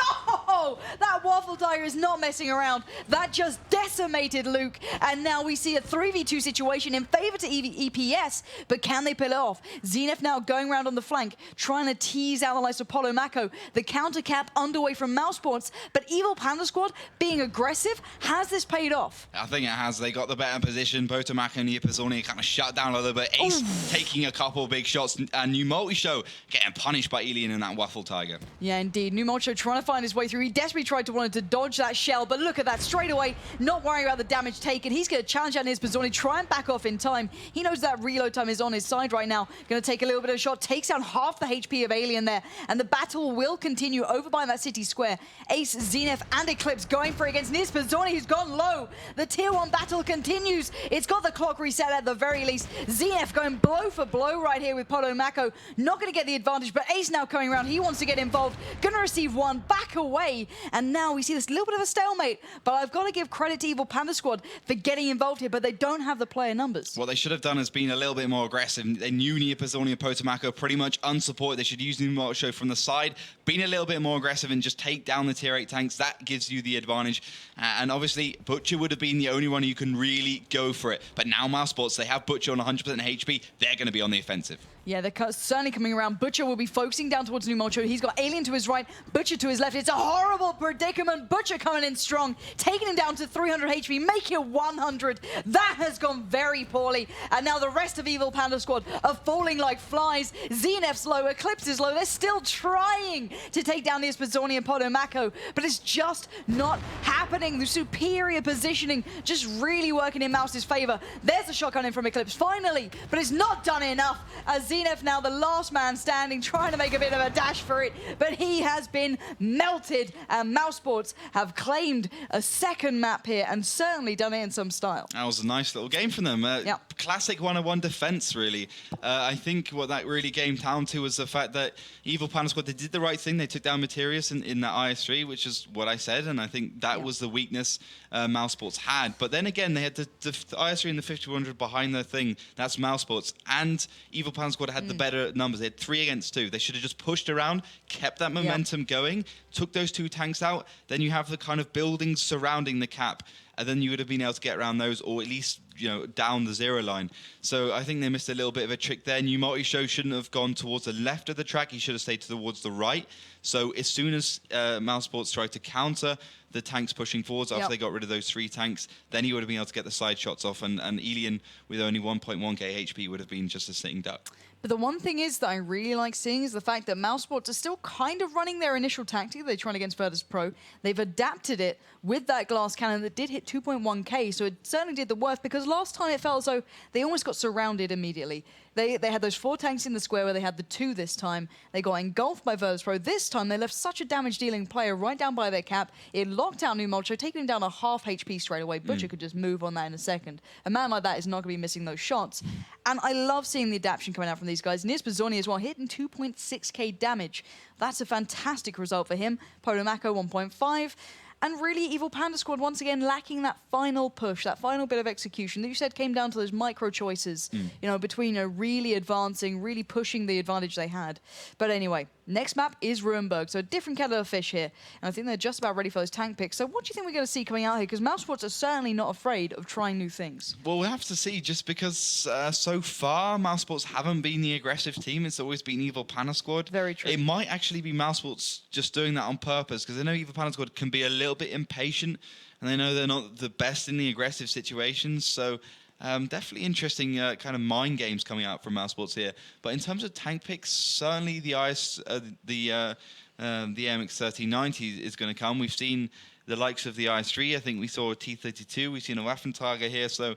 Oh, that Waffle Tiger is not messing around. That just decimated Luke, and now we see a 3v2 situation in favor to EPS, but can they pull it off? Zenith now going around on the flank, trying to tease out the likes of Polo Mako. The counter cap underway from mousesports, but Evil Panda Squad being aggressive, has this paid off? I think it has. They got the better position. Potomako and Niapazoni kind of shut down a little bit. Ace taking a couple big shots, and New Multi-Show getting punished by Elian and that Waffle Tiger. Yeah, indeed. New Multi-Show trying to find his way through. He desperately tried to dodge that shell, but look at that straight away, not worrying about the damage taken. He's going to challenge out his Bazoni, try and back off in time. He knows that reload time is on his side right now. Going to take a little bit of a shot, takes down half the HP of Alien there, and the battle will continue over by that city square. Ace, Zenith, and Eclipse going for it against Nispazoni, who's gone low. The tier 1 battle continues. It's got the clock reset at the very least. Zenith going blow for blow right here with Polo Mako. Not going to get the advantage, but Ace now coming around. He wants to get involved. Going to receive one, back away, and now we see this little bit of a stalemate, but I've got to give credit to Evil Panda Squad for getting involved here, but they don't have the player numbers. What they should have done is been a little bit more aggressive. They knew Niapazoni and Potomako pretty much unsupported. They should use New Show from the side, being a little bit more aggressive and just take down the tier 8 tanks. That gives you the advantage. And obviously, Butcher would have been the only one who can really go for it. But now mousesports, they have Butcher on 100% HP. They're going to be on the offensive. Yeah, they're certainly coming around. Butcher will be focusing down towards New Mulcho. He's got Alien to his right, Butcher to his left. It's a horrible predicament. Butcher coming in strong, taking him down to 300 HP, make it 100. That has gone very poorly. And now the rest of Evil Panda Squad are falling like flies. Zenith's low, Eclipse is low. They're still trying to take down the Spazzoni and Potomako, but it's just not happening. The superior positioning just really working in Mouse's favor. There's a shotgun in from Eclipse, finally, but it's not done enough. As Zenith now the last man standing, trying to make a bit of a dash for it, but he has been melted, and mousesports have claimed a second map here and certainly done it in some style. That was a nice little game from them. Yep. Classic 101 defense, really. I think what that really came down to was the fact that Evil Panda Squad, they did the right thing. They took down Materius in that IS3, which is what I said, and I think that was the weakness mousesports had. But then again, they had the IS3 and the 5100 behind their thing. That's mousesports, and Evil Panda Squad had the better numbers. They had 3 against 2. They should have just pushed around, kept that momentum going, took those 2 tanks out. Then you have the kind of buildings surrounding the cap, and then you would have been able to get around those, or at least, you know, down the 0 line. So I think they missed a little bit of a trick there. New Multi-Show shouldn't have gone towards the left of the track. He should have stayed towards the right. So as soon as mousesports tried to counter the tanks pushing forwards after they got rid of those 3 tanks, then he would have been able to get the side shots off, and Elian with only 1.1k HP would have been just a sitting duck. But the one thing is that I really like seeing is the fact that mousesports are still kind of running their initial tactic they're trying against Virtus Pro. They've adapted it with that glass cannon that did hit 2.1k, so it certainly did the worth, because last time it felt as though they almost got surrounded immediately. They had those 4 tanks in the square where they had the 2 this time. They got engulfed by Virtus Pro. This time they left such a damage-dealing player right down by their cap. It locked out New Mulcho, taking him down to half HP straight away. Butcher could just move on that in a second. A man like that is not going to be missing those shots. And I love seeing the adaptation coming out from these guys. Nispazzoni as well, hitting 2.6k damage. That's a fantastic result for him. Potomako 1.5. And really, Evil Panda Squad, once again, lacking that final push, that final bit of execution that you said came down to those micro choices, you know, between really advancing, really pushing the advantage they had. But anyway, next map is Ruinberg, so a different kettle of fish here. And I think they're just about ready for those tank picks. So what do you think we're going to see coming out here? Because mousesports are certainly not afraid of trying new things. Well, we'll have to see, just because so far, mousesports haven't been the aggressive team. It's always been Evil Panda Squad. Very true. It might actually be mousesports just doing that on purpose, because I know Evil Panda Squad can be a little bit impatient, and they know they're not the best in the aggressive situations. So definitely interesting kind of mind games coming out from mousesports here. But in terms of tank picks, certainly the MX 1390 is going to come. We've seen the likes of the IS3. I think we saw a T32. We've seen a Waffenträger here. So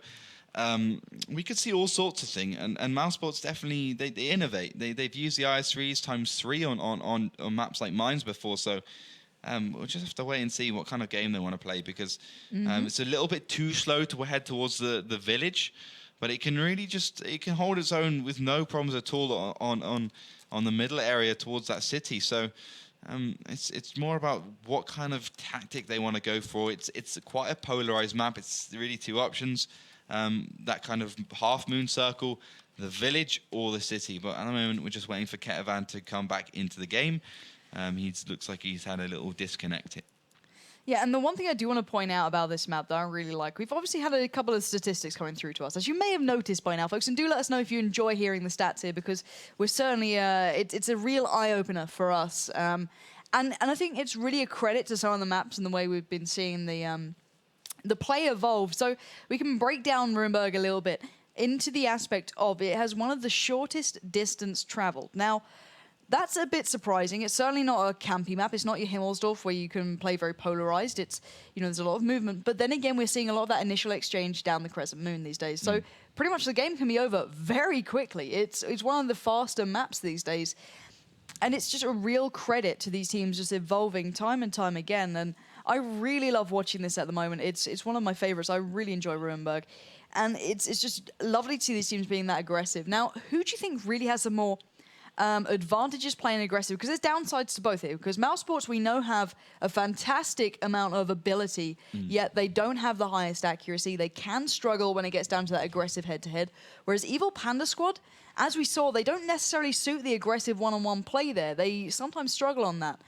we could see all sorts of things. And mousesports definitely, they innovate. They've used the IS3s ×3 on maps like Mines before, so we'll just have to wait and see what kind of game they want to play, because it's a little bit too slow to head towards the village, but it can really it can hold its own with no problems at all on the middle area towards that city. So it's more about what kind of tactic they want to go for. It's quite a polarized map. It's really two options, that kind of half moon circle, the village or the city. But at the moment, we're just waiting for Ketavan to come back into the game. He looks like he's had a little disconnect here. Yeah, and the one thing I do want to point out about this map that I really like, we've obviously had a couple of statistics coming through to us, as you may have noticed by now, folks, and do let us know if you enjoy hearing the stats here, because we're certainly, it's a real eye-opener for us. And I think it's really a credit to some of the maps and the way we've been seeing the play evolve. So we can break down Ruinberg a little bit into the aspect of it has one of the shortest distance traveled. Now, that's a bit surprising. It's certainly not a campy map. It's not your Himmelsdorf where you can play very polarized. It's, there's a lot of movement. But then again, we're seeing a lot of that initial exchange down the Crescent Moon these days. So pretty much the game can be over very quickly. It's one of the faster maps these days. And it's just a real credit to these teams just evolving time and time again. And I really love watching this at the moment. It's one of my favorites. I really enjoy Ruinberg. And it's just lovely to see these teams being that aggressive. Now, who do you think really has the more advantages playing aggressive? Because there's downsides to both here. Because mousesports, we know, have a fantastic amount of ability, yet they don't have the highest accuracy. They can struggle when it gets down to that aggressive head-to-head. Whereas Evil Panda Squad, as we saw, they don't necessarily suit the aggressive one-on-one play there. They sometimes struggle on that.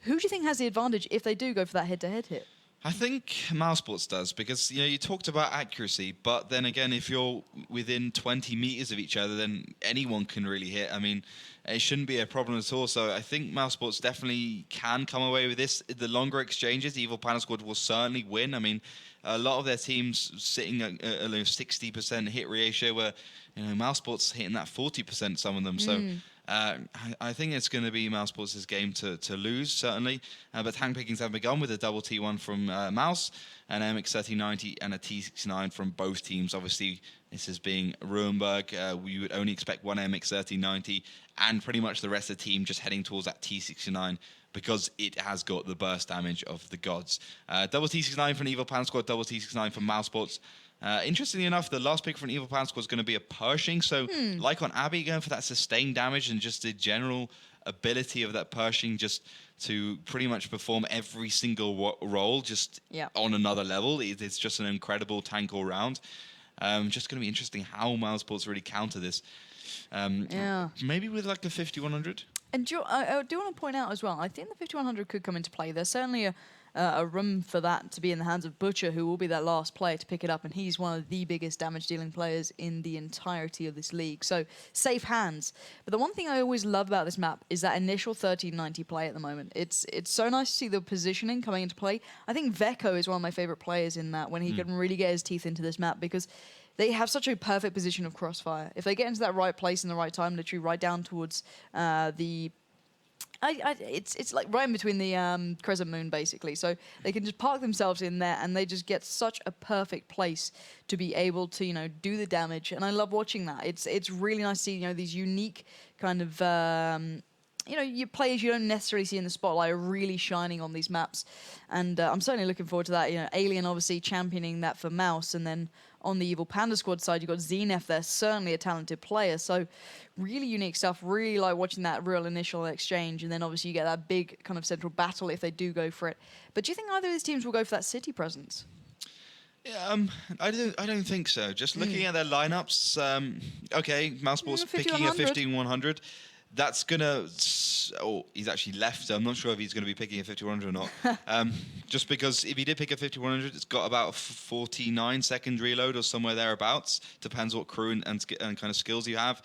Who do you think has the advantage if they do go for that head-to-head hit? I think mousesports does, because you talked about accuracy, but then again, if you're within 20 meters of each other, then anyone can really hit. I mean, it shouldn't be a problem at all. So I think mousesports definitely can come away with this. The longer exchanges, Evil Panda Squad will certainly win. I mean, a lot of their teams sitting at a 60% hit ratio, where mousesports hitting that 40%, some of them. So I think it's going to be mousesports' game to lose, certainly. But tank pickings have begun with a double T1 from Mouse, an MX-3090 and a T69 from both teams. Obviously, this is being Ruinberg. We would only expect one MX-3090 and pretty much the rest of the team just heading towards that T69 because it has got the burst damage of the gods. Double T69 from Evil Panda Squad, double T69 from mousesports. Interestingly enough, the last pick from Evil Panda Squad is going to be a Pershing. So, like on Abbey, going for that sustained damage and just the general ability of that Pershing just to pretty much perform every single role just on another level. It's just an incredible tank all round. Just going to be interesting how mousesports really counter this. Maybe with like a 5100. And I do want to point out as well, I think the 5100 could come into play. There's certainly a room for that to be in the hands of Butcher, who will be that last player to pick it up, and he's one of the biggest damage-dealing players in the entirety of this league. So, safe hands. But the one thing I always love about this map is that initial 1390 play at the moment. It's so nice to see the positioning coming into play. I think Veko is one of my favorite players in that, when he can really get his teeth into this map, because they have such a perfect position of crossfire. If they get into that right place in the right time, literally right down towards it's like right in between the Crescent Moon, basically. So they can just park themselves in there, and they just get such a perfect place to be able to, do the damage. And I love watching that. It's really nice to see, these unique kind of your players you don't necessarily see in the spotlight are really shining on these maps. And I'm certainly looking forward to that. Alien obviously championing that for Mouse, and then on the Evil Panda Squad side, you've got Zenef there, certainly a talented player. So really unique stuff. Really like watching that real initial exchange. And then obviously you get that big kind of central battle if they do go for it. But do you think either of these teams will go for that city presence? Yeah, I don't think so. Just looking at their lineups, okay, mousesports picking a 15-100. That's gonna. Oh, he's actually left. So I'm not sure if he's going to be picking a 5100 or not. Just because if he did pick a 5100, it's got about a 49-second reload or somewhere thereabouts. Depends what crew and kind of skills you have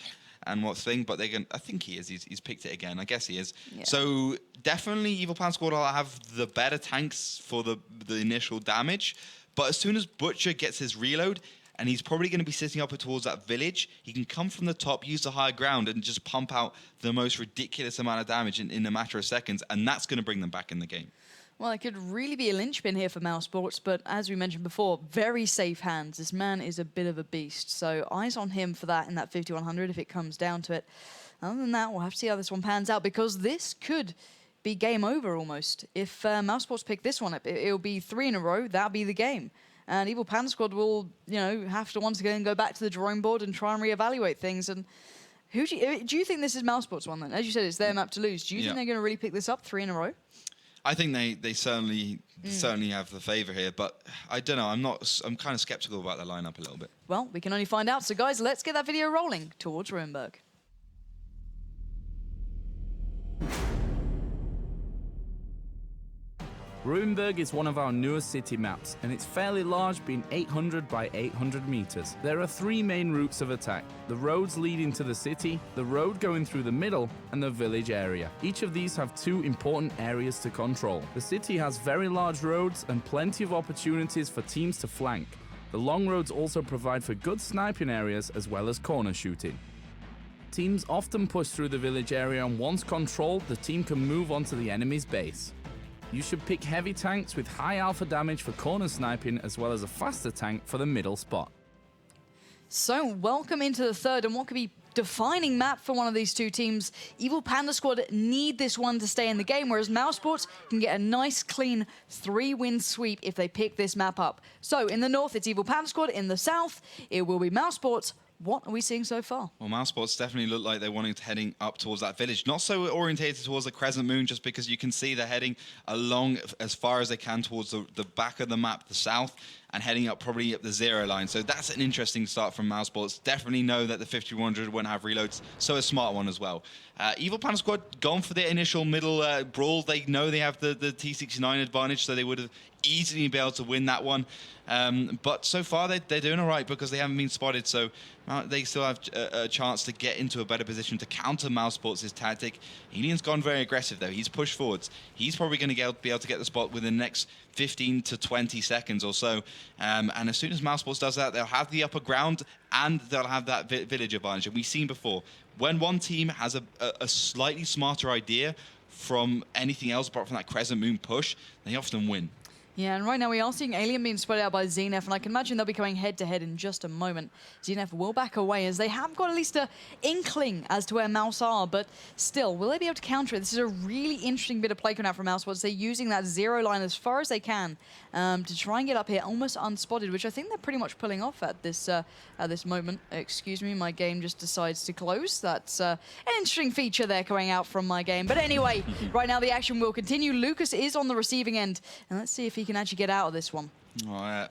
and what thing. But I think he is. He's picked it again. I guess he is. Yeah. So definitely, Evil Panda Squad will have the better tanks for the initial damage. But as soon as Butcher gets his reload, and he's probably going to be sitting up towards that village, he can come from the top, use the higher ground, and just pump out the most ridiculous amount of damage in a matter of seconds, and that's going to bring them back in the game. Well, it could really be a linchpin here for mousesports, but as we mentioned before, very safe hands. This man is a bit of a beast, so eyes on him for that in that 5100 if it comes down to it. Other than that, we'll have to see how this one pans out, because this could be game over almost. If mousesports pick this one up, it'll be 3 in a row, that'll be the game. And Evil Panda Squad will, have to once again go back to the drawing board and try and reevaluate things. And do you think this is mousesports one then? As you said, it's their map to lose. Do you think they're going to really pick this up 3 in a row? I think they certainly have the favour here, but I don't know. I'm kind of skeptical about their lineup a little bit. Well, we can only find out. So guys, let's get that video rolling towards Ruinberg. Ruinberg is one of our newest city maps, and it's fairly large, being 800 by 800 meters. There are 3 main routes of attack: the roads leading to the city, the road going through the middle, and the village area. Each of these have 2 important areas to control. The city has very large roads and plenty of opportunities for teams to flank. The long roads also provide for good sniping areas as well as corner shooting. Teams often push through the village area, and once controlled, the team can move on to the enemy's base. You should pick heavy tanks with high alpha damage for corner sniping, as well as a faster tank for the middle spot. So, welcome into the third, and what could be defining map for one of these two teams. Evil Panda Squad need this one to stay in the game, whereas mousesports can get a nice, clean 3-win sweep if they pick this map up. So, in the north, it's Evil Panda Squad. In the south, it will be mousesports. What are we seeing so far? Well, mousesports definitely look like they're heading up towards that village. Not so orientated towards the crescent moon, just because you can see they're heading along as far as they can towards the back of the map, the south, and heading up probably up the 0 line. So that's an interesting start from mousesports. Definitely know that the 5100 won't have reloads, so a smart one as well. Evil Panda Squad gone for the initial middle brawl. They know they have the T69 advantage, so they would have easily been able to win that one. But so far, they're doing all right because they haven't been spotted, so they still have a chance to get into a better position to counter mousesports' tactic. Alien's gone very aggressive, though. He's pushed forwards. He's probably going to be able to get the spot within the next 15 to 20 seconds or so. And as soon as mousesports does that, they'll have the upper ground and they'll have that village advantage. And we've seen before, when one team has a slightly smarter idea from anything else apart from that crescent moon push, they often win. Yeah, and right now we are seeing Alien being spotted out by Zenef, and I can imagine they'll be going head-to-head in just a moment. Zenef will back away as they have got at least an inkling as to where Mouse are, but still, will they be able to counter it? This is a really interesting bit of play coming out from Mousesports. They're using that 0 line as far as they can to try and get up here almost unspotted, which I think they're pretty much pulling off at this moment. Excuse me, my game just decides to close. That's an interesting feature there coming out from my game. But anyway, right now the action will continue. Lucas is on the receiving end, and let's see if he can actually get out of this one.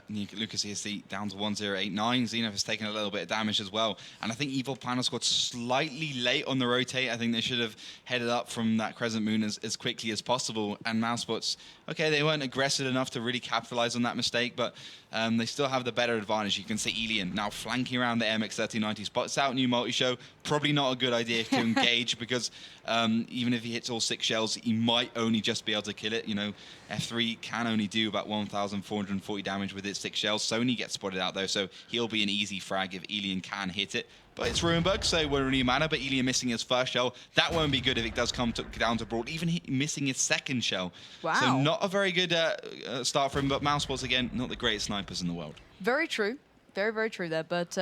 Lucas is down to 1089. Zenef has taken a little bit of damage as well. And I think Evil Panda Squad slightly late on the rotate. I think they should have headed up from that crescent moon as quickly as possible. And mousesports, okay, they weren't aggressive enough to really capitalize on that mistake, but they still have the better advantage. You can see Elian now flanking around the MX-3090, spots out new multi-show. Probably not a good idea to engage because even if he hits all 6 shells, he might only just be able to kill it. You know, F3 can only do about 1,440 damage with its 6 shells. Sony gets spotted out though, so he'll be an easy frag if Elian can hit it. But it's Ruinberg, so it won't really matter. But Elian missing his first shell, that won't be good if it does come down to brawl. Even missing his second shell. Wow. So not a very good start for him, but mousesports, again, not the greatest snipers in the world. Very true. Very, very true there. But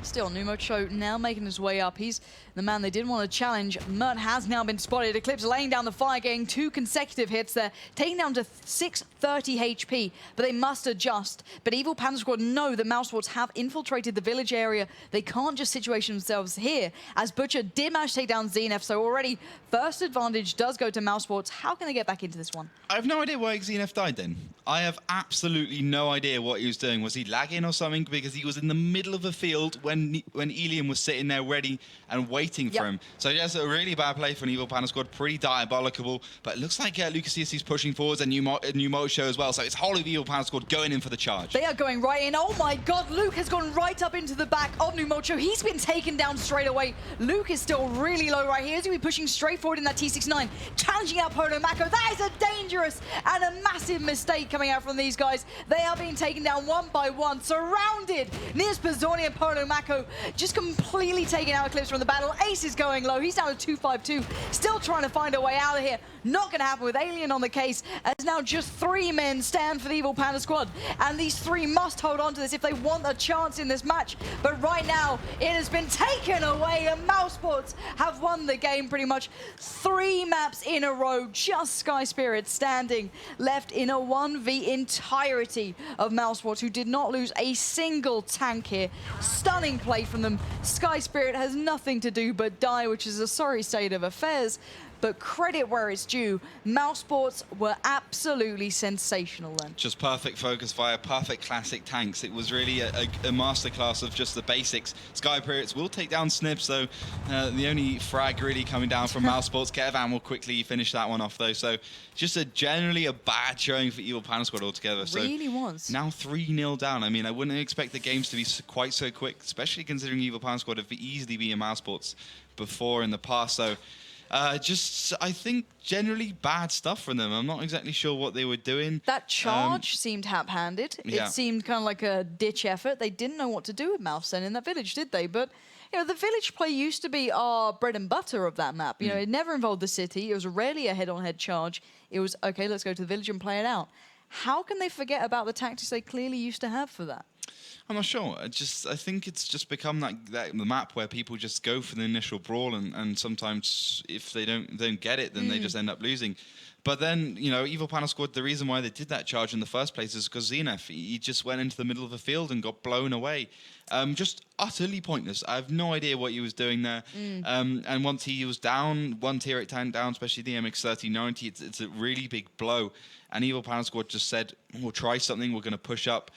still, Numocho now making his way up. He's the man they didn't want to challenge. Mert has now been spotted. Eclipse laying down the fire, getting 2 consecutive hits there, taking down to 630 HP, but they must adjust. But Evil Panda Squad know that mousesports have infiltrated the village area. They can't just situation themselves here, as Butcher did manage to take down Zenef, so already first advantage does go to mousesports. How can they get back into this one? I have no idea why Zenef died then. I have absolutely no idea what he was doing. Was he lagging or something? Because he was in the middle of a field when Elian was sitting there ready and waiting for him. So that's a really bad play for an Evil Panda Squad. Pretty diabolical. But it looks like Lucas is pushing forwards and new Moto show as well. So it's whole of Evil Panda Squad going in for the charge. They are going right in. Oh my god, Luke has gone right up into the back of Numocho. He's been taken down straight away. Luke is still really low right here. He's going to be pushing straight forward in that T69. Challenging out Polo Mako. That is a dangerous and a massive mistake. coming out from these guys. They are being taken down one by one, surrounded. Niels Pizzoni and Polo Mako just completely taken out clips from the battle. Ace is going low. He's down to 252. Still trying to find a way out of here. Not going to happen with Alien on the case, as now just 3 men stand for the Evil Panda squad. And these 3 must hold on to this if they want a chance in this match. But right now, it has been taken away, and mousesports have won the game pretty much. 3 maps in a row, just Sky Spirit standing left in a 1v entirety of mousesports, who did not lose a single tank here. Stunning play from them. Sky Spirit has nothing to do but die, which is a sorry state of affairs. But credit where it's due, mousesports were absolutely sensational then. Just perfect focus fire, perfect classic tanks. It was really a masterclass of just the basics. Sky Pirates will take down Snips, though. The only frag really coming down from mousesports. Kevan will quickly finish that one off, though. So just generally a bad showing for Evil Panda Squad altogether. Really was. Now 3-0 down. I mean, I wouldn't expect the games to be quite so quick, especially considering Evil Panda Squad have easily been in mousesports before in the past. So I think generally bad stuff from them. I'm not exactly sure what they were doing. That charge seemed hap-handed. Yeah. It seemed kind of like a ditch effort. They didn't know what to do with Mouse then in that village, did they? But you know, the village play used to be our bread and butter of that map. You know, it never involved the city. It was rarely a head-on-head charge. It was, okay, let's go to the village and play it out. How can they forget about the tactics they clearly used to have for that? I'm not sure. I think it's just become the map where people just go for the initial brawl, and sometimes if they don't get it, then they just end up losing. But then, you know, Evil Panda Squad, the reason why they did that charge in the first place is because Zenef, he just went into the middle of the field and got blown away. Just utterly pointless. I have no idea what he was doing there. And once he was down, 1 tier 8 tank down, especially the MX-3090, it's a really big blow. And Evil Panda Squad just said, we'll try something, we're going to push up.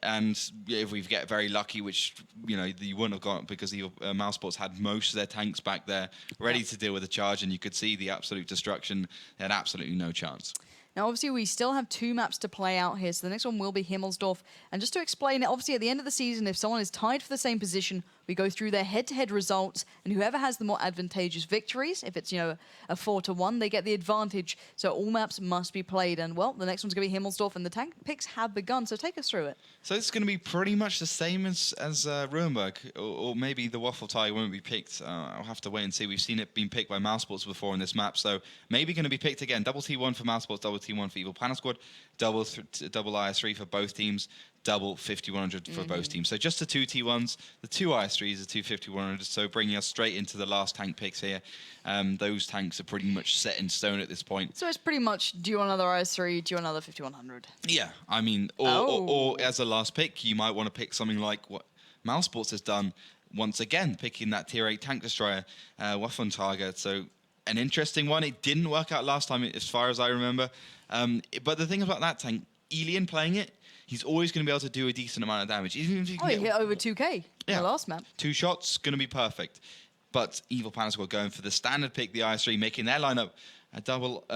And if we get very lucky, which, you know, you wouldn't have got because the mousesports had most of their tanks back there ready to deal with the charge, and you could see the absolute destruction. They had absolutely no chance. Now, obviously, we still have 2 maps to play out here, so the next one will be Himmelsdorf. And just to explain it, obviously, at the end of the season, if someone is tied for the same position, we go through their head-to-head results, and whoever has the more advantageous victories, if it's, you know, a 4-1, they get the advantage. So all maps must be played, and, well, the next one's going to be Himmelsdorf, and the tank picks have begun, so take us through it. So it's going to be pretty much the same as Ruinberg, or maybe the Waffle Tie won't be picked. I'll have to wait and see. We've seen it being picked by mousesports before in this map, so maybe going to be picked again. Double T1 for mousesports, double T1 for Evil Panda Squad, double IS3 for both teams, double 5100 for both teams. So just the 2 T1s, the 2 IS3s, the 2 5100s. So bringing us straight into the last tank picks here. Those tanks are pretty much set in stone at this point. So it's pretty much, do you want another IS3, do you want another 5100? Yeah, I mean, or as a last pick, you might want to pick something like what mousesports has done. Once again, picking that tier 8 tank destroyer, Waffentarger. So an interesting one. It didn't work out last time, as far as I remember. But the thing about that tank, Elian playing it, he's always going to be able to do a decent amount of damage. Even if you can he hit over 2k in the last map. 2 shots, going to be perfect. But Evil Panda Squad going for the standard pick, the IS3, making their lineup a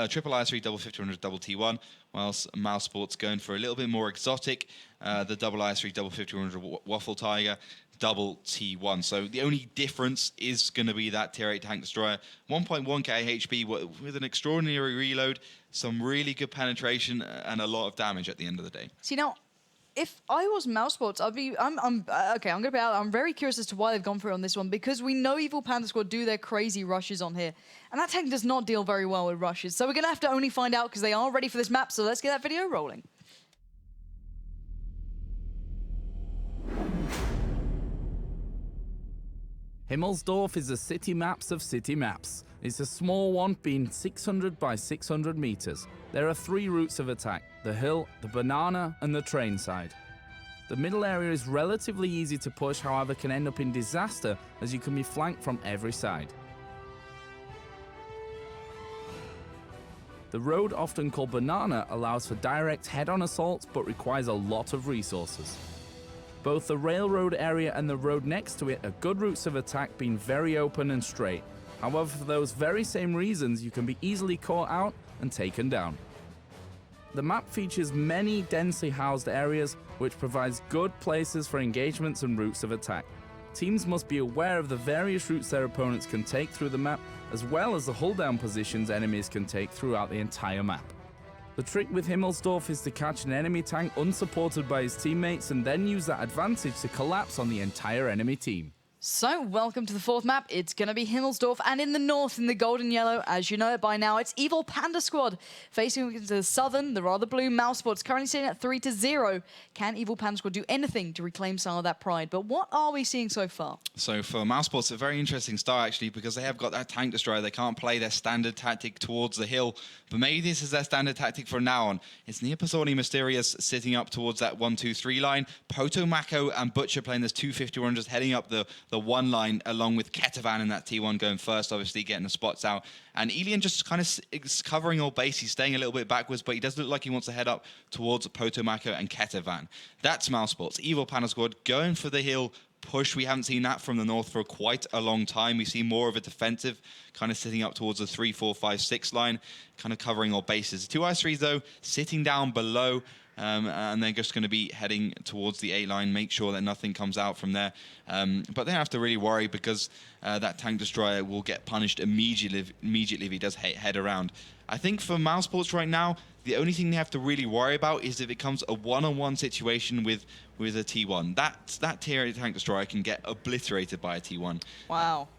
triple IS3, double 5100, double T1, whilst mousesports going for a little bit more exotic, the double IS3, double 5100 Waffle Tiger, double T1. So the only difference is going to be that tier 8 tank destroyer, 1.1k HP with an extraordinary reload, some really good penetration, and a lot of damage at the end of the day. See, now, if I was mousesports, I'm gonna be out. I'm very curious as to why they've gone for it on this one, because we know Evil Panda Squad do their crazy rushes on here, and that tank does not deal very well with rushes. So we're gonna have to only find out because they are ready for this map. So let's get that video rolling. Himmelsdorf is the city maps of city maps. It's a small one, being 600 by 600 meters. There are 3 routes of attack: the hill, the banana, and the train side. The middle area is relatively easy to push, however can end up in disaster as you can be flanked from every side. The road, often called banana, allows for direct head-on assaults but requires a lot of resources. Both the railroad area and the road next to it are good routes of attack, being very open and straight. However, for those very same reasons, you can be easily caught out and taken down. The map features many densely housed areas, which provides good places for engagements and routes of attack. Teams must be aware of the various routes their opponents can take through the map, as well as the hull down positions enemies can take throughout the entire map. The trick with Himmelsdorf is to catch an enemy tank unsupported by his teammates and then use that advantage to collapse on the entire enemy team. So, welcome to the fourth map. It's going to be Himmelsdorf, and in the north, in the gold and yellow, as you know it by now, it's Evil Panda squad facing the southern, the rather blue mousesports, currently sitting at 3-0. Can Evil Panda squad do anything to reclaim some of that pride? But what are we seeing so far? So for mousesports, a very interesting start actually, because they have got that tank destroyer. They can't play their standard tactic towards the hill, but maybe this is their standard tactic from now on. It's Neopazoni Mysterious sitting up towards that 1-2-3 line. Potomako and Butcher playing this 250-100s heading up the one line, along with Ketavan in that T1 going first, obviously getting the spots out. And Elian just kind of is covering all base. He's staying a little bit backwards, but he does look like he wants to head up towards Potomako and Ketavan. That's mousesports. Evil Panda squad going for the hill push. We haven't seen that from the north for quite a long time. We see more of a defensive, kind of sitting up towards the 3, 4, 5, 6 line, kind of covering all bases. 2 I3s though, sitting down below. And they're just going to be heading towards the A line, make sure that nothing comes out from there. But they don't have to really worry, because that tank destroyer will get punished immediately if he does head around. I think for mousesports right now, the only thing they have to really worry about is if it becomes a one-on-one situation with a T1. That tier 8 tank destroyer can get obliterated by a T1. Wow.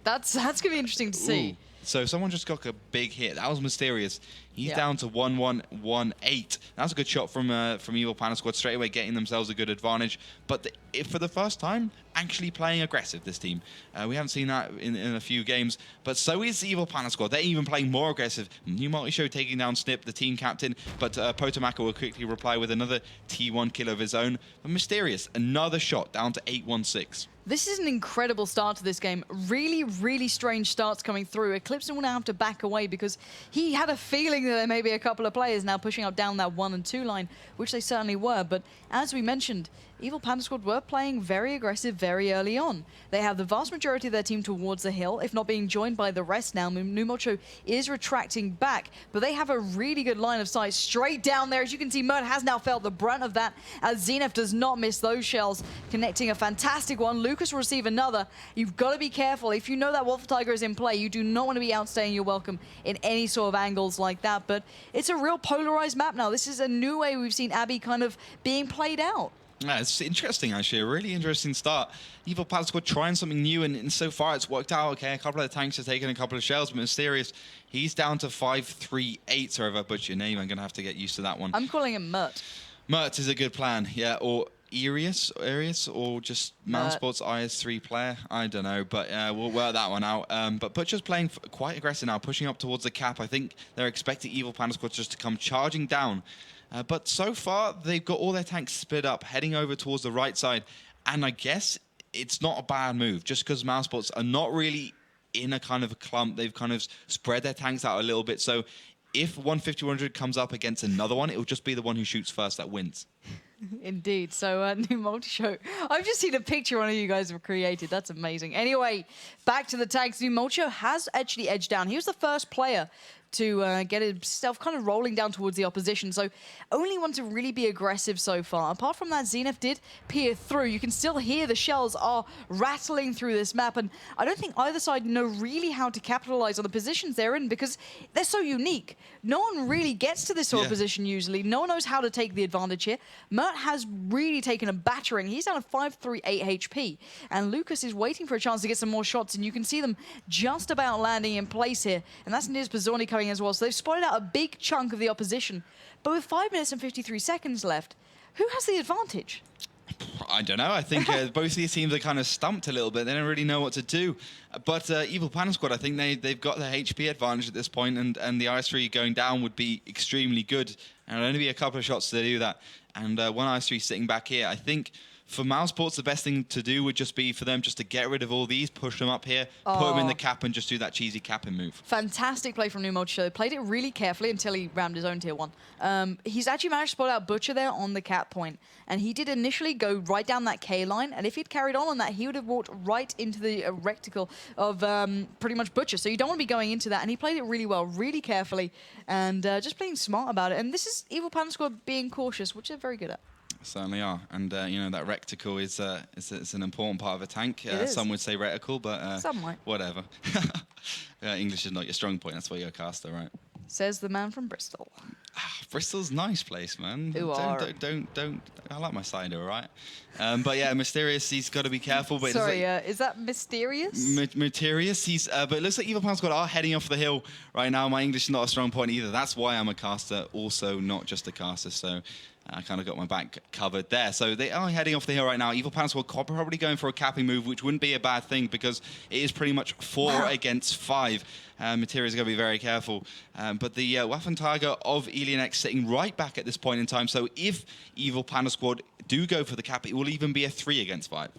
That's going to be interesting to see. Ooh. So someone just got a big hit. That was Mysterious. He's down to 1-1-1-8. That was a good shot from Evil Panda squad, straight away getting themselves a good advantage. But for the first time, actually playing aggressive, this team. We haven't seen that in a few games. But so is Evil Panda squad. They're even playing more aggressive. New multi-show taking down Snip, the team captain. But Potomako will quickly reply with another T1 kill of his own. But Mysterious, another shot down to 8-1-6. This is an incredible start to this game. Really, really strange starts coming through. Eclipse will now have to back away, because he had a feeling that there may be a couple of players now pushing up down that 1 and 2 line, which they certainly were. But as we mentioned, Evil Panda squad were playing very aggressive very early on. They have the vast majority of their team towards the hill, if not being joined by the rest now. Numocho is retracting back, but they have a really good line of sight straight down there. As you can see, Mert has now felt the brunt of that, as Zenith does not miss those shells, connecting a fantastic one. Lucas will receive another. You've got to be careful. If you know that Wolf Tiger is in play, you do not want to be outstaying your welcome in any sort of angles like that. But it's a real polarized map now. This is a new way we've seen Abbey kind of being played out. Yeah, it's interesting, actually. A really interesting start. Evil Panda squad trying something new, and so far it's worked out okay. A couple of the tanks have taken a couple of shells, but Mysterious, he's down to 5-3-8. Sorry if I butchered your name. I'm going to have to get used to that one. I'm calling him Mert. Mert is a good plan, yeah. Or Arius, or just mousesports IS3 player. I don't know, but we'll work that one out. But Butcher's playing quite aggressive now, pushing up towards the cap. I think they're expecting Evil Panda squad just to come charging down. But so far, they've got all their tanks split up, heading over towards the right side. And I guess it's not a bad move, just because mousesports are not really in a kind of a clump. They've kind of spread their tanks out a little bit. So if 150-100 comes up against another one, it will just be the one who shoots first that wins. Indeed. So, new multi-show. I've just seen a picture one of you guys have created. That's amazing. Anyway, back to the tags. New multi-show has actually edged down. He was the first player to get himself kind of rolling down towards the opposition. So only one to really be aggressive so far. Apart from that, Zenith did peer through. You can still hear the shells are rattling through this map, and I don't think either side know really how to capitalize on the positions they're in, because they're so unique. No one really gets to this sort of position usually. No one knows how to take the advantage here. Mert has really taken a battering. He's down to 538 HP, and Lucas is waiting for a chance to get some more shots, and you can see them just about landing in place here, and that's Niz Bazzoni coming as well. So they've spotted out a big chunk of the opposition, but with 5 minutes and 53 seconds left, who has the advantage? I don't know. I think both these teams are kind of stumped a little bit. They don't really know what to do. But Evil Panda squad, I think they've got the HP advantage at this point, and the IS3 going down would be extremely good. And it'll only be a couple of shots to do that. And one IS3 sitting back here. I think for mousesports, the best thing to do would just be for them just to get rid of all these, push them up here, put them in the cap, and just do that cheesy capping move. Fantastic play from New Multi-Show. Played it really carefully until he rammed his own tier 1. He's actually managed to spot out Butcher there on the cap point, and he did initially go right down that K line, and if he'd carried on that, he would have walked right into the reticle of pretty much Butcher. So you don't want to be going into that, and he played it really well, really carefully, and just playing smart about it. And this is Evil Panda squad being cautious, which they're very good at. Certainly are, and you know that reticle is it's an important part of a tank. Some would say reticle, but some might. Whatever. English is not your strong point. That's why you're a caster, right? Says the man from Bristol. Bristol's a nice place, man. Don't. I like my cider, all right? But yeah, Mysterious, he's got to be careful. But Sorry, is that mysterious? Mysterious, but it looks like Evil Panda Squad are heading off the hill right now. My English is not a strong point either. That's why I'm a caster, also not just a caster. So I kind of got my back covered there. So they are heading off the hill right now. Evil Panda Squad probably going for a capping move, which wouldn't be a bad thing because it is pretty much 4 against 5. Materia is going to be very careful. But the Waffenträger of Ensk sitting right back at this point in time. So if Evil Panda Squad do go for the cap, it will even be a 3 against 5.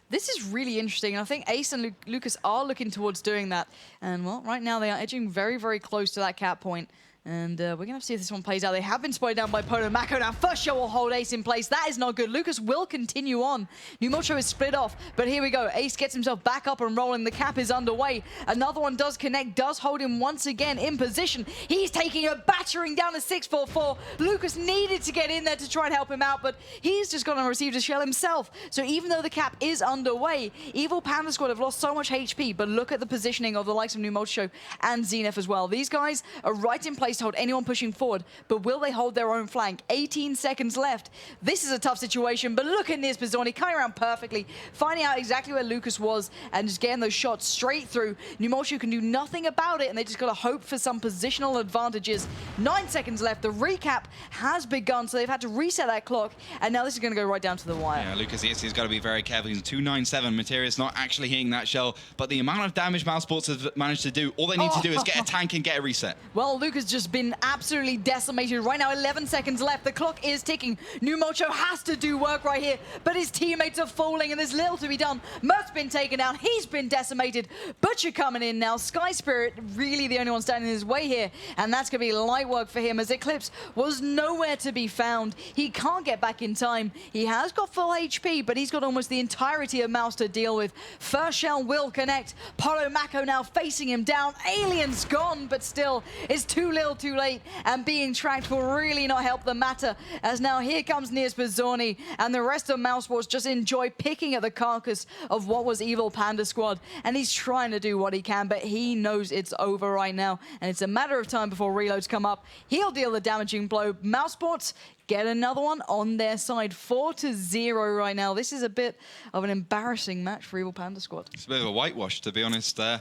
This is really interesting, and I think Ace and Lucas are looking towards doing that. And, well, right now they are edging very, very close to that cap point. And we're going to have to see if this one plays out. They have been spotted down by Polo Mako. Now, first shot will hold Ace in place. That is not good. Lucas will continue on. Numocho is split off, but here we go. Ace gets himself back up and rolling. The cap is underway. Another one does connect, does hold him once again in position. He's taking a battering down to 644. Lucas needed to get in there to try and help him out, but he's just gone and received a shell himself. So even though the cap is underway, Evil Panda Squad have lost so much HP, but look at the positioning of the likes of Numocho and Zenith as well. These guys are right in place to hold anyone pushing forward, but will they hold their own flank? 18 seconds left. This is a tough situation, but look at Nizpizorni coming around perfectly, finding out exactly where Lucas was and just getting those shots straight through. Numocho can do nothing about it, and they just got to hope for some positional advantages. 9 seconds left. The recap has begun, so they've had to reset that clock, and now this is going to go right down to the wire. Yeah, Lucas he's got to be very careful. He's 297. Materia's not actually hitting that shell, but the amount of damage mousesports have managed to do, all they need to do is get a tank and get a reset. Well, Lucas just been absolutely decimated. Right now, 11 seconds left. The clock is ticking. Numocho has to do work right here, but his teammates are falling, and there's little to be done. Mert's been taken down. He's been decimated. Butcher coming in now. Sky Spirit really the only one standing in his way here, and that's going to be light work for him as Eclipse was nowhere to be found. He can't get back in time. He has got full HP, but he's got almost the entirety of Mouse to deal with. First shell will connect. Polo Mako now facing him down. Alien's gone, but still, it's too little too late, and being tracked will really not help the matter, as now here comes Nizpizorni, and the rest of mousesports just enjoy picking at the carcass of what was Evil Panda Squad, and he's trying to do what he can, but he knows it's over right now, and it's a matter of time before reloads come up. He'll deal the damaging blow. Mousesports get another one on their side. 4-0 right now. This is a bit of an embarrassing match for Evil Panda Squad. It's a bit of a whitewash, to be honest. I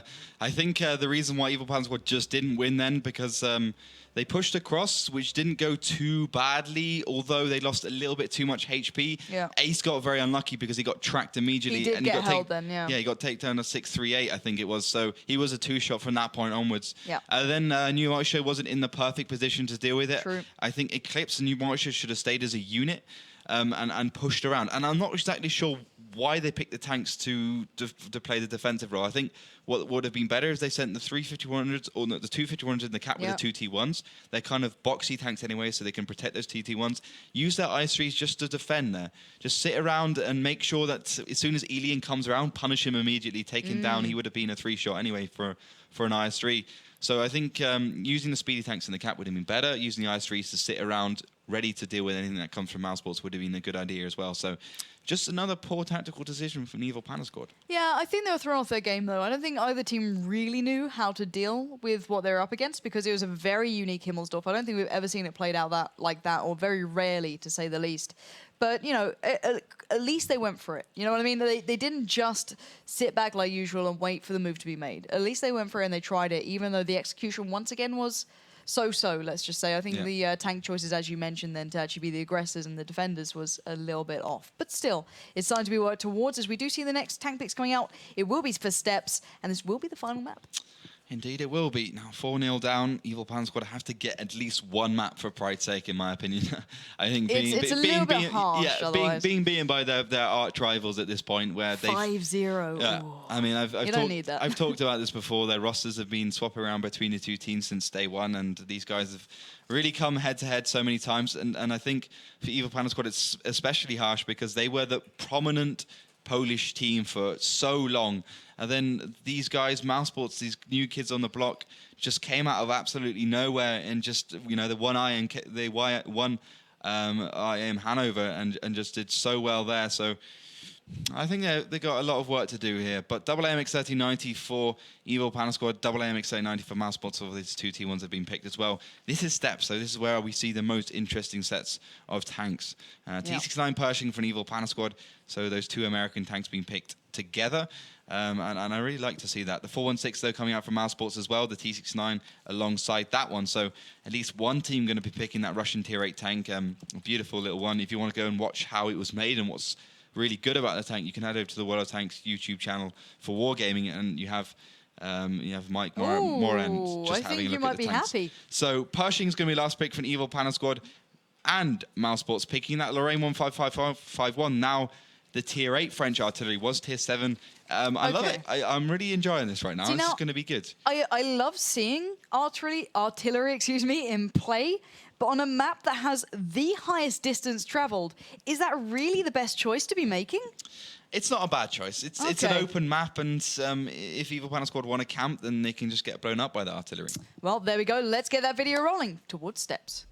think the reason why Evil Panda Squad just didn't win then, because they pushed across, which didn't go too badly, although they lost a little bit too much HP. Yeah. Ace got very unlucky because he got tracked immediately. He did and get got held then, yeah. Yeah, he got taken down to 638, I think it was. So he was a 2-shot from that point onwards. Yeah. Then Numocho wasn't in the perfect position to deal with it. True. I think Eclipse and Numocho should have stayed as a unit and pushed around. And I'm not exactly sure why they picked the tanks to play the defensive role. I think what would have been better is they sent the 35100s or the 25100s in the cap with the 2 T1s. They're kind of boxy tanks anyway, so they can protect those TT1s. Use their IS3s just to defend there. Just sit around and make sure that as soon as Alien comes around, punish him immediately, take him down. He would have been a 3-shot anyway for an IS3. So I think using the speedy tanks in the cap would have been better. Using the IS3s to sit around ready to deal with anything that comes from mousesports would have been a good idea as well. So just another poor tactical decision from the Evil Panda Squad. Yeah, I think they were thrown off their game, though. I don't think either team really knew how to deal with what they were up against, because it was a very unique Himmelsdorf. I don't think we've ever seen it played out like that, or very rarely, to say the least. But, you know, at least they went for it. You know what I mean? They didn't just sit back like usual and wait for the move to be made. At least they went for it and they tried it, even though the execution, once again, was so-so, let's just say. I think the tank choices, as you mentioned, then to actually be the aggressors and the defenders was a little bit off. But still, it's time to be worked towards. As we do see the next tank picks coming out, it will be for steps, and this will be the final map. Indeed, it will be. Now, 4-0 down. Evil Panda Squad have to get at least one map for pride's sake, in my opinion. I think it's a little bit harsh, being beaten by their arch rivals at this point, where they 5-0. Yeah, I mean, You don't need that. I've talked about this before. Their rosters have been swapping around between the two teams since day one, and these guys have really come head to head so many times. And I think for Evil Panda Squad, it's especially harsh because they were the prominent Polish team for so long. And then these guys, mousesports, these new kids on the block, just came out of absolutely nowhere and just, you know, the one eye and I am Hanover and just did so well there. So I think they've got a lot of work to do here, but double AMX 3090 for Evil Panda Squad, double AMX 3090 for mousesports. All these two T1s have been picked as well. This is steps, so this is where we see the most interesting sets of tanks. T69 Pershing for an Evil Panda Squad, so those two American tanks being picked together. And I really like to see that. The 416, though, coming out from mousesports as well, the T69 alongside that one. So at least one team going to be picking that Russian Tier 8 tank. A beautiful little one. If you want to go and watch how it was made and what's really good about the tank, you can head over to the WoT Tanks YouTube channel for Wargaming, and you have Mike Moran just having a look at the tanks. Happy. So Pershing's going to be last pick for an Evil Panda Squad, and mousesports picking that Lorraine 15551. Now the Tier 8 French artillery was Tier 7. I love it. I'm really enjoying this right now. This is going to be good. I love seeing artillery, in play, but on a map that has the highest distance traveled, is that really the best choice to be making? It's not a bad choice. It's an open map, and if Evil Panda Squad want to camp, then they can just get blown up by the artillery. Well, there we go. Let's get that video rolling towards steps.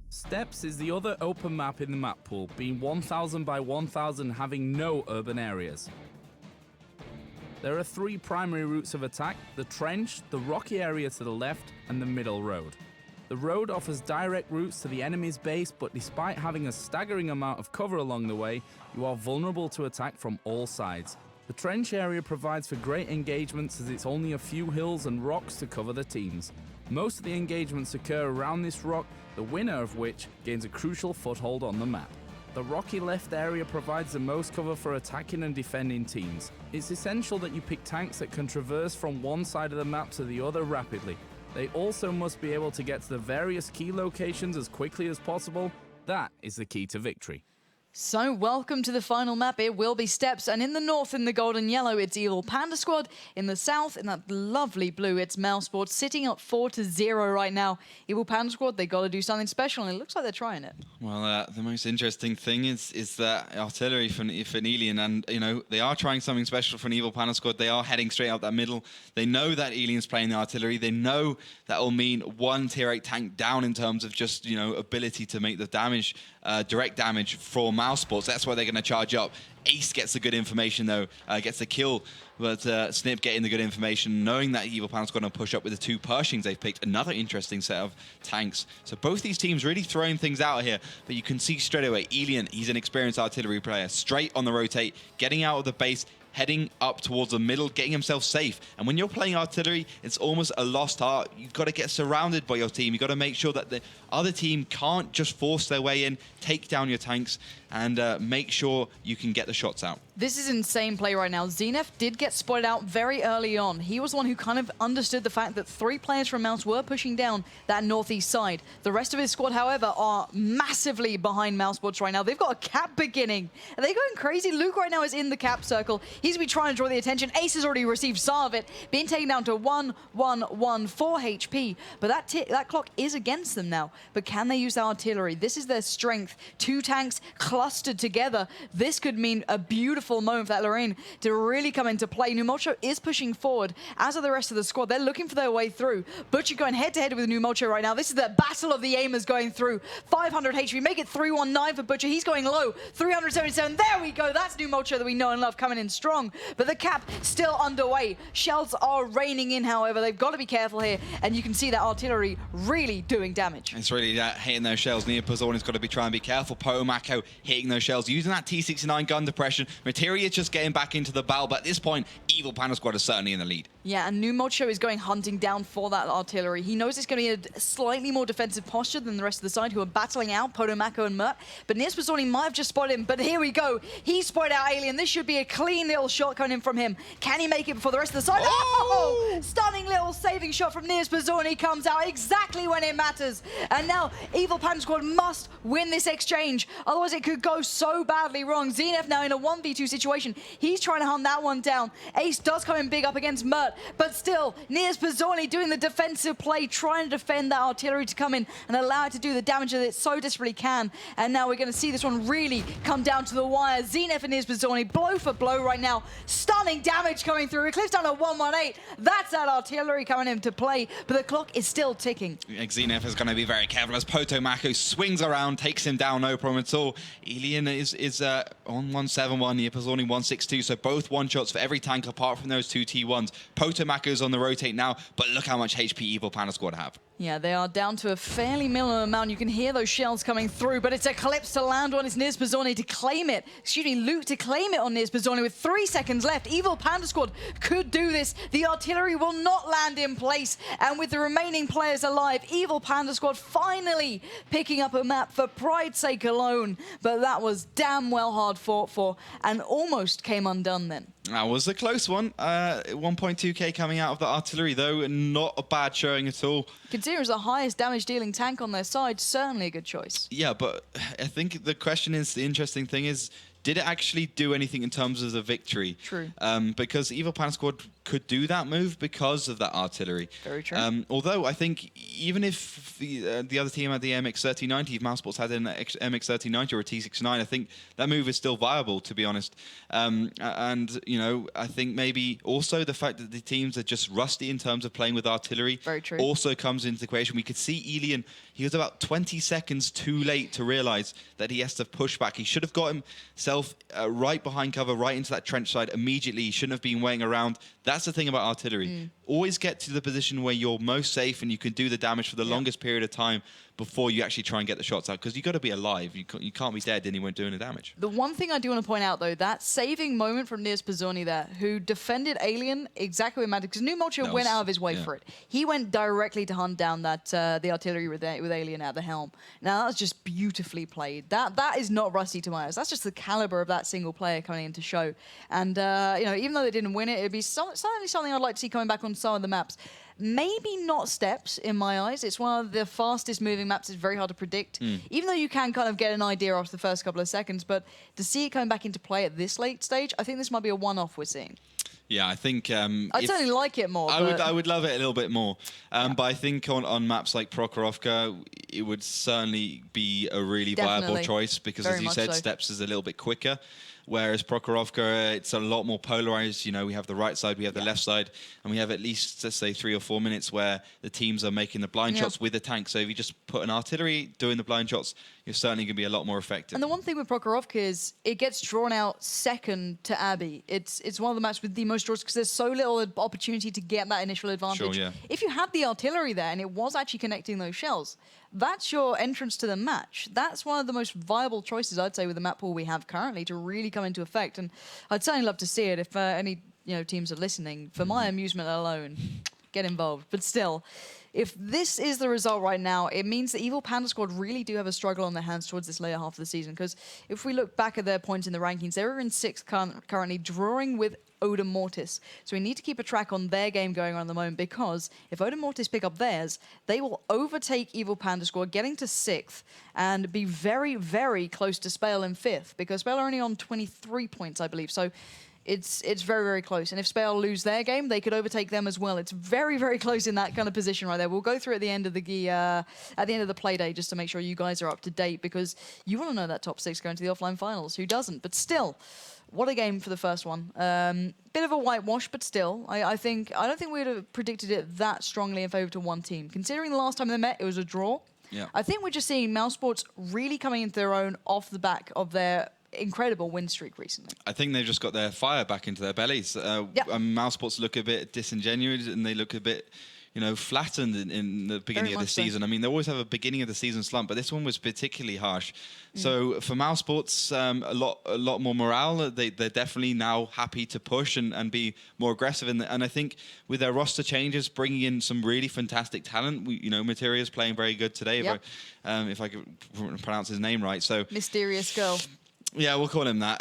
Steps is the other open map in the map pool, being 1,000 by 1,000, having no urban areas. There are three primary routes of attack: the trench, the rocky area to the left, and the middle road. The road offers direct routes to the enemy's base, but despite having a staggering amount of cover along the way, you are vulnerable to attack from all sides. The trench area provides for great engagements, as it's only a few hills and rocks to cover the teams. Most of the engagements occur around this rock, the winner of which gains a crucial foothold on the map. The rocky left area provides the most cover for attacking and defending teams. It's essential that you pick tanks that can traverse from one side of the map to the other rapidly. They also must be able to get to the various key locations as quickly as possible. That is the key to victory. So welcome to the final map. It will be steps, and in the north, in the gold and yellow, it's Evil Panda Squad. In the south, in that lovely blue, it's mousesports, sitting up 4-0 right now. Evil Panda Squad, they got to do something special, and it looks like they're trying it. Well, the most interesting thing is that artillery for Elian, and they are trying something special for an Evil Panda Squad. They are heading straight up that middle. They know that Elian's playing the artillery. They know that will mean one Tier 8 tank down in terms of just ability to make the damage, direct damage for mousesports. That's why they're going to charge up. Ace gets the good information, though, gets the kill, but Snip getting the good information, knowing that Evil Panda's going to push up with the two Pershings they've picked. Another interesting set of tanks. So both these teams really throwing things out here, but you can see straight away, Elian, he's an experienced artillery player, straight on the rotate, getting out of the base, heading up towards the middle, getting himself safe. And when you're playing artillery, it's almost a lost art. You've got to get surrounded by your team. You've got to make sure that the other team can't just force their way in, take down your tanks, and make sure you can get the shots out. This is insane play right now. Zenef did get spotted out very early on. He was the one who kind of understood the fact that 3 players from Mouse were pushing down that northeast side. The rest of his squad, however, are massively behind mousesports right now. They've got a cap beginning. Are they going crazy? Luke right now is in the cap circle. He's going to be trying to draw the attention. Ace has already received some of it, being taken down to 114 HP. But that clock is against them now. But can they use their artillery? This is their strength. 2 tanks clustered together. This could mean a beautiful moment for that Lorraine to really come into play. Numolcho is pushing forward, as are the rest of the squad. They're looking for their way through. Butcher going head-to-head with Numolcho right now. This is the battle of the aimers going through. 500 HP. Make it 319 for Butcher. He's going low. 377. There we go. That's Numolcho that we know and love coming in strong. But the cap still underway. Shells are raining in, however. They've got to be careful here. And you can see that artillery really doing damage. It's really hitting those shells. Nia Pozzolni's got to be trying to be careful. Pomako hitting those shells, using that T69 gun depression. Materia just getting back into the battle, but at this point, Evil Panda Squad is certainly in the lead. Yeah, and Numolcho is going hunting down for that artillery. He knows it's going to be a slightly more defensive posture than the rest of the side, who are battling out Potomako and Mert. But Nias Pozzolni might have just spotted him, but here we go. He spotted out Alien. This should be a clean little shot coming in from him. Can he make it before the rest of the side? Oh! Stunning little saving shot from Nias Pozzolni comes out exactly when it matters. And now Evil Panda Squad must win this exchange. Otherwise, it could go so badly wrong. Zenef now in a 1v2 situation. He's trying to hunt that one down. Ace does come in big up against Mert, but still, Nias Pozzolni doing the defensive play, trying to defend that artillery to come in and allow it to do the damage that it so desperately can. And now we're going to see this one really come down to the wire. Zenef and Nias Pozzolni blow for blow right now. Stunning damage coming through. Eclipse down to 118. That's that artillery coming game to play, but the clock is still ticking. Xenef is going to be very careful as Potomaco swings around, takes him down, no problem at all. Elian is on 171, Yip only 162, so both one-shots for every tank apart from those two T1s. Potomaco's on the rotate now, but look how much HP Evil Panda Squad have. Yeah, they are down to a fairly minimal amount. You can hear those shells coming through, but it's Eclipse to land on. It's Niz Pizzoni to claim it. Excuse me, Luke to claim it on Niz Pizzoni with 3 seconds left. Evil Panda Squad could do this. The artillery will not land in place. And with the remaining players alive, Evil Panda Squad finally picking up a map for pride's sake alone. But that was damn well hard fought for and almost came undone then. That was a close one. 1.2k coming out of the artillery, though. Not a bad showing at all. Considering it's the highest damage-dealing tank on their side, certainly a good choice. Yeah, but I think the question is, the interesting thing is, did it actually do anything in terms of the victory? True. Because Evil Panda Squad could do that move because of that artillery. Very true. Although I think even if the other team had the MX-3090, if mousesports had an MX-3090 or a T69, I think that move is still viable, to be honest. And, you know, I think maybe also the fact that the teams are just rusty in terms of playing with artillery Very true. also comes into the equation. We could see Elian, he was about 20 seconds too late to realize that he has to push back. He should have got himself right behind cover, right into that trench side immediately. He shouldn't have been waiting around. That's the thing about artillery. Always get to the position where you're most safe and you can do the damage for the longest period of time before you actually try and get the shots out, because you've got to be alive. You can't be dead and you weren't doing the damage. The one thing I do want to point out, though, that saving moment from Niz Pizzoni there, who defended Alien exactly what mattered, because New Mulcher went out of his way for it. He went directly to hunt down that the artillery with Alien at the helm. Now, that was just beautifully played. That is not rusty to my eyes. That's just the caliber of that single player coming into show. And, you know, even though they didn't win it, it'd be certainly something I'd like to see coming back on some of the maps. Maybe not Steps, in my eyes. It's one of the fastest moving maps. It's very hard to predict, even though you can kind of get an idea after the first couple of seconds. But to see it coming back into play at this late stage, I think this might be a one-off we're seeing. Yeah, I think... I'd certainly like it more. I would love it a little bit more. But I think on maps like Prokhorovka, it would certainly be a really viable choice because, as you said, Steps is a little bit quicker. Whereas Prokhorovka, it's a lot more polarized. You know, we have the right side, we have the left side, and we have at least, let's say, 3 or 4 minutes where the teams are making the blind shots with the tank. So if you just put an artillery doing the blind shots, you're certainly going to be a lot more effective. And the one thing with Prokhorovka is it gets drawn out second to Abbey. It's one of the maps with the most draws because there's so little opportunity to get that initial advantage. Sure, yeah. If you had the artillery there and it was actually connecting those shells, that's your entrance to the match. That's one of the most viable choices, I'd say, with the map pool we have currently to really come into effect. And I'd certainly love to see it if any teams are listening. For my amusement alone, get involved. But still, if this is the result right now, it means that Evil Panda Squad really do have a struggle on their hands towards this later half of the season. Because if we look back at their points in the rankings, they're in 6th currently, drawing with Odin Mortis. So we need to keep a track on their game going on at the moment, because if Odin Mortis pick up theirs, they will overtake Evil Panda Squad, getting to 6th, and be very, very close to Spale in 5th, because Spale are only on 23 points, I believe. So it's very, very close. And if Spale lose their game, they could overtake them as well. It's very, very close in that kind of position right there. We'll go through at the end of the play day just to make sure you guys are up to date, because you want to know that top 6 going to the offline finals. Who doesn't? But still, what a game for the first one. Bit of a whitewash, but still, I don't think we'd have predicted it that strongly in favour to one team. Considering the last time they met, it was a draw. Yeah. I think we're just seeing mousesports really coming into their own off the back of their incredible win streak recently. I think they've just got their fire back into their bellies. Mousesports look a bit disingenuous and they look a bit, flattened in the beginning of the season. I mean, they always have a beginning of the season slump, but this one was particularly harsh. So for mousesports, a lot more morale. They're definitely now happy to push and be more aggressive. And I think with their roster changes, bringing in some really fantastic talent, Materia's playing very good today, if I could pronounce his name right. So Mysterious Girl. Yeah, we'll call him that.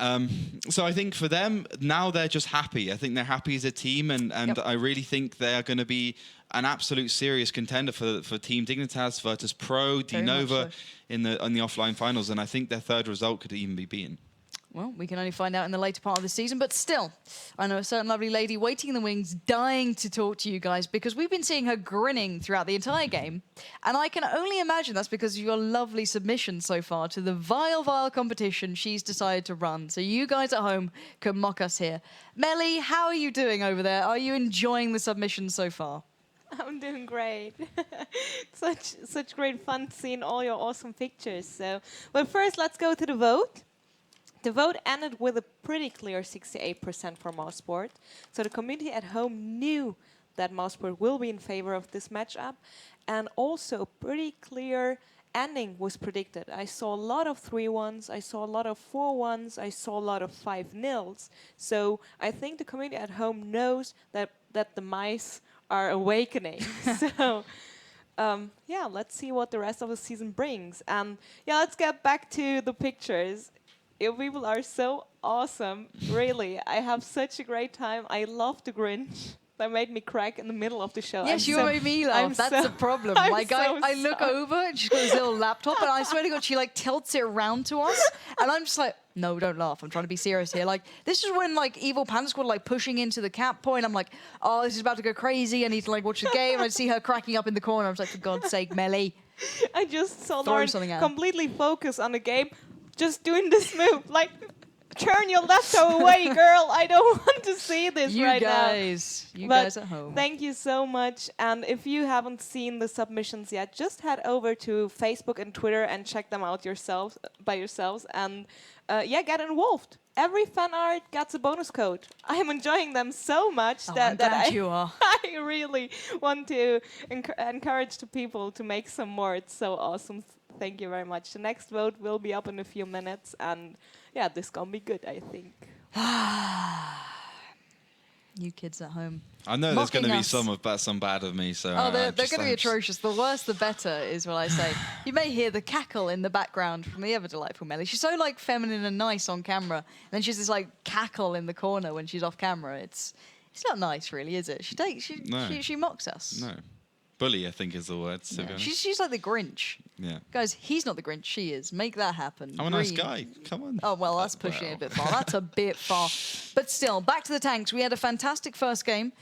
So I think for them, now they're just happy. I think they're happy as a team, and I really think they are going to be an absolute serious contender for Team Dignitas, Virtus Pro, D-Nova in the offline finals, and I think their third result could even be beaten. Well, we can only find out in the later part of the season, but still, I know a certain lovely lady waiting in the wings, dying to talk to you guys, because we've been seeing her grinning throughout the entire game, and I can only imagine that's because of your lovely submission so far to the vile competition she's decided to run. So you guys at home can mock us here. Melly, how are you doing over there? Are you enjoying the submission so far? I'm doing great. Such great fun seeing all your awesome pictures. So, but first, let's go to the vote. The vote ended with a pretty clear 68% for mousesports. So the community at home knew that mousesports will be in favor of this matchup, and also a pretty clear ending was predicted. I saw a lot of 3-1s, I saw a lot of 4-1s, I saw a lot of 5-0s. So I think the community at home knows that the mice are awakening. So yeah, let's see what the rest of the season brings. And yeah, let's get back to the pictures. You people are so awesome, really. I have such a great time. I love the Grinch. That made me crack in the middle of the show. Yes, you made me laugh. That's the problem. Like, I look over and she's got this little laptop, and I swear to God, she like tilts it around to us, and I'm just like, no, don't laugh. I'm trying to be serious here. Like, this is when like Evil Panda Squad like pushing into the cap point. I'm like, oh, this is about to go crazy. I need to like watch the game. And I see her cracking up in the corner. I was like, for God's sake, Melly. I just saw Lauren completely focus on the game, just doing this move, like. Turn your laptop away, girl. I don't want to see this right now. You guys at home. Thank you so much. And if you haven't seen the submissions yet, just head over to Facebook and Twitter and check them out by yourselves. And yeah, get involved. Every fan art gets a bonus code. I am enjoying them so much that you are. I really want to encourage the people to make some more. It's so awesome. Thank you very much. The next vote will be up in a few minutes, and yeah, this gonna be good, I think. You kids at home. I know there's going to be some bad of me, so... Oh, they're going to be atrocious. The worse, the better, is what I say. You may hear the cackle in the background from the ever delightful Melly. She's so, like, feminine and nice on camera, and then she's this, like, cackle in the corner when she's off camera. It's not nice, really, is it? She mocks us. No. Bully, I think, is the word. Yeah. She's like the Grinch. Yeah. Guys, he's not the Grinch. She is. Make that happen. I'm a nice guy. Come on. Oh, well, that's pushing it a bit far. That's a bit far. But still, back to the tanks. We had a fantastic first game,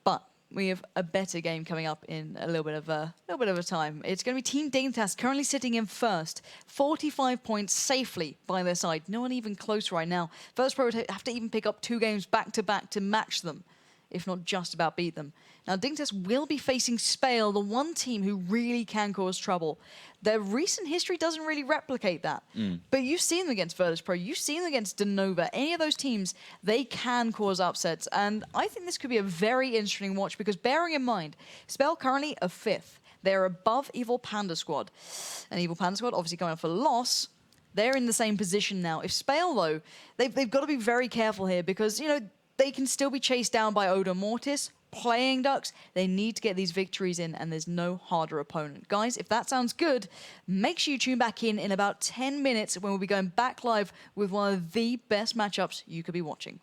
but we have a better game coming up in a little bit of a time. It's going to be Team Dignitas currently sitting in first, 45 points safely by their side. No one even close right now. First Pro would have to even pick up 2 games back-to-back to match them, if not just about beat them. Now, Dignitas will be facing Spale, the one team who really can cause trouble. Their recent history doesn't really replicate that. But you've seen them against Virtus Pro, you've seen them against Denova. Any of those teams, they can cause upsets. And I think this could be a very interesting watch, because bearing in mind, Spale currently a 5th. They're above Evil Panda Squad. And Evil Panda Squad obviously going up for loss. They're in the same position now. If Spale, though, they've got to be very careful here, because, you know, they can still be chased down by Oda Mortis, playing Ducks. They need to get these victories in, and there's no harder opponent. Guys, if that sounds good, make sure you tune back in about 10 minutes when we'll be going back live with one of the best matchups you could be watching.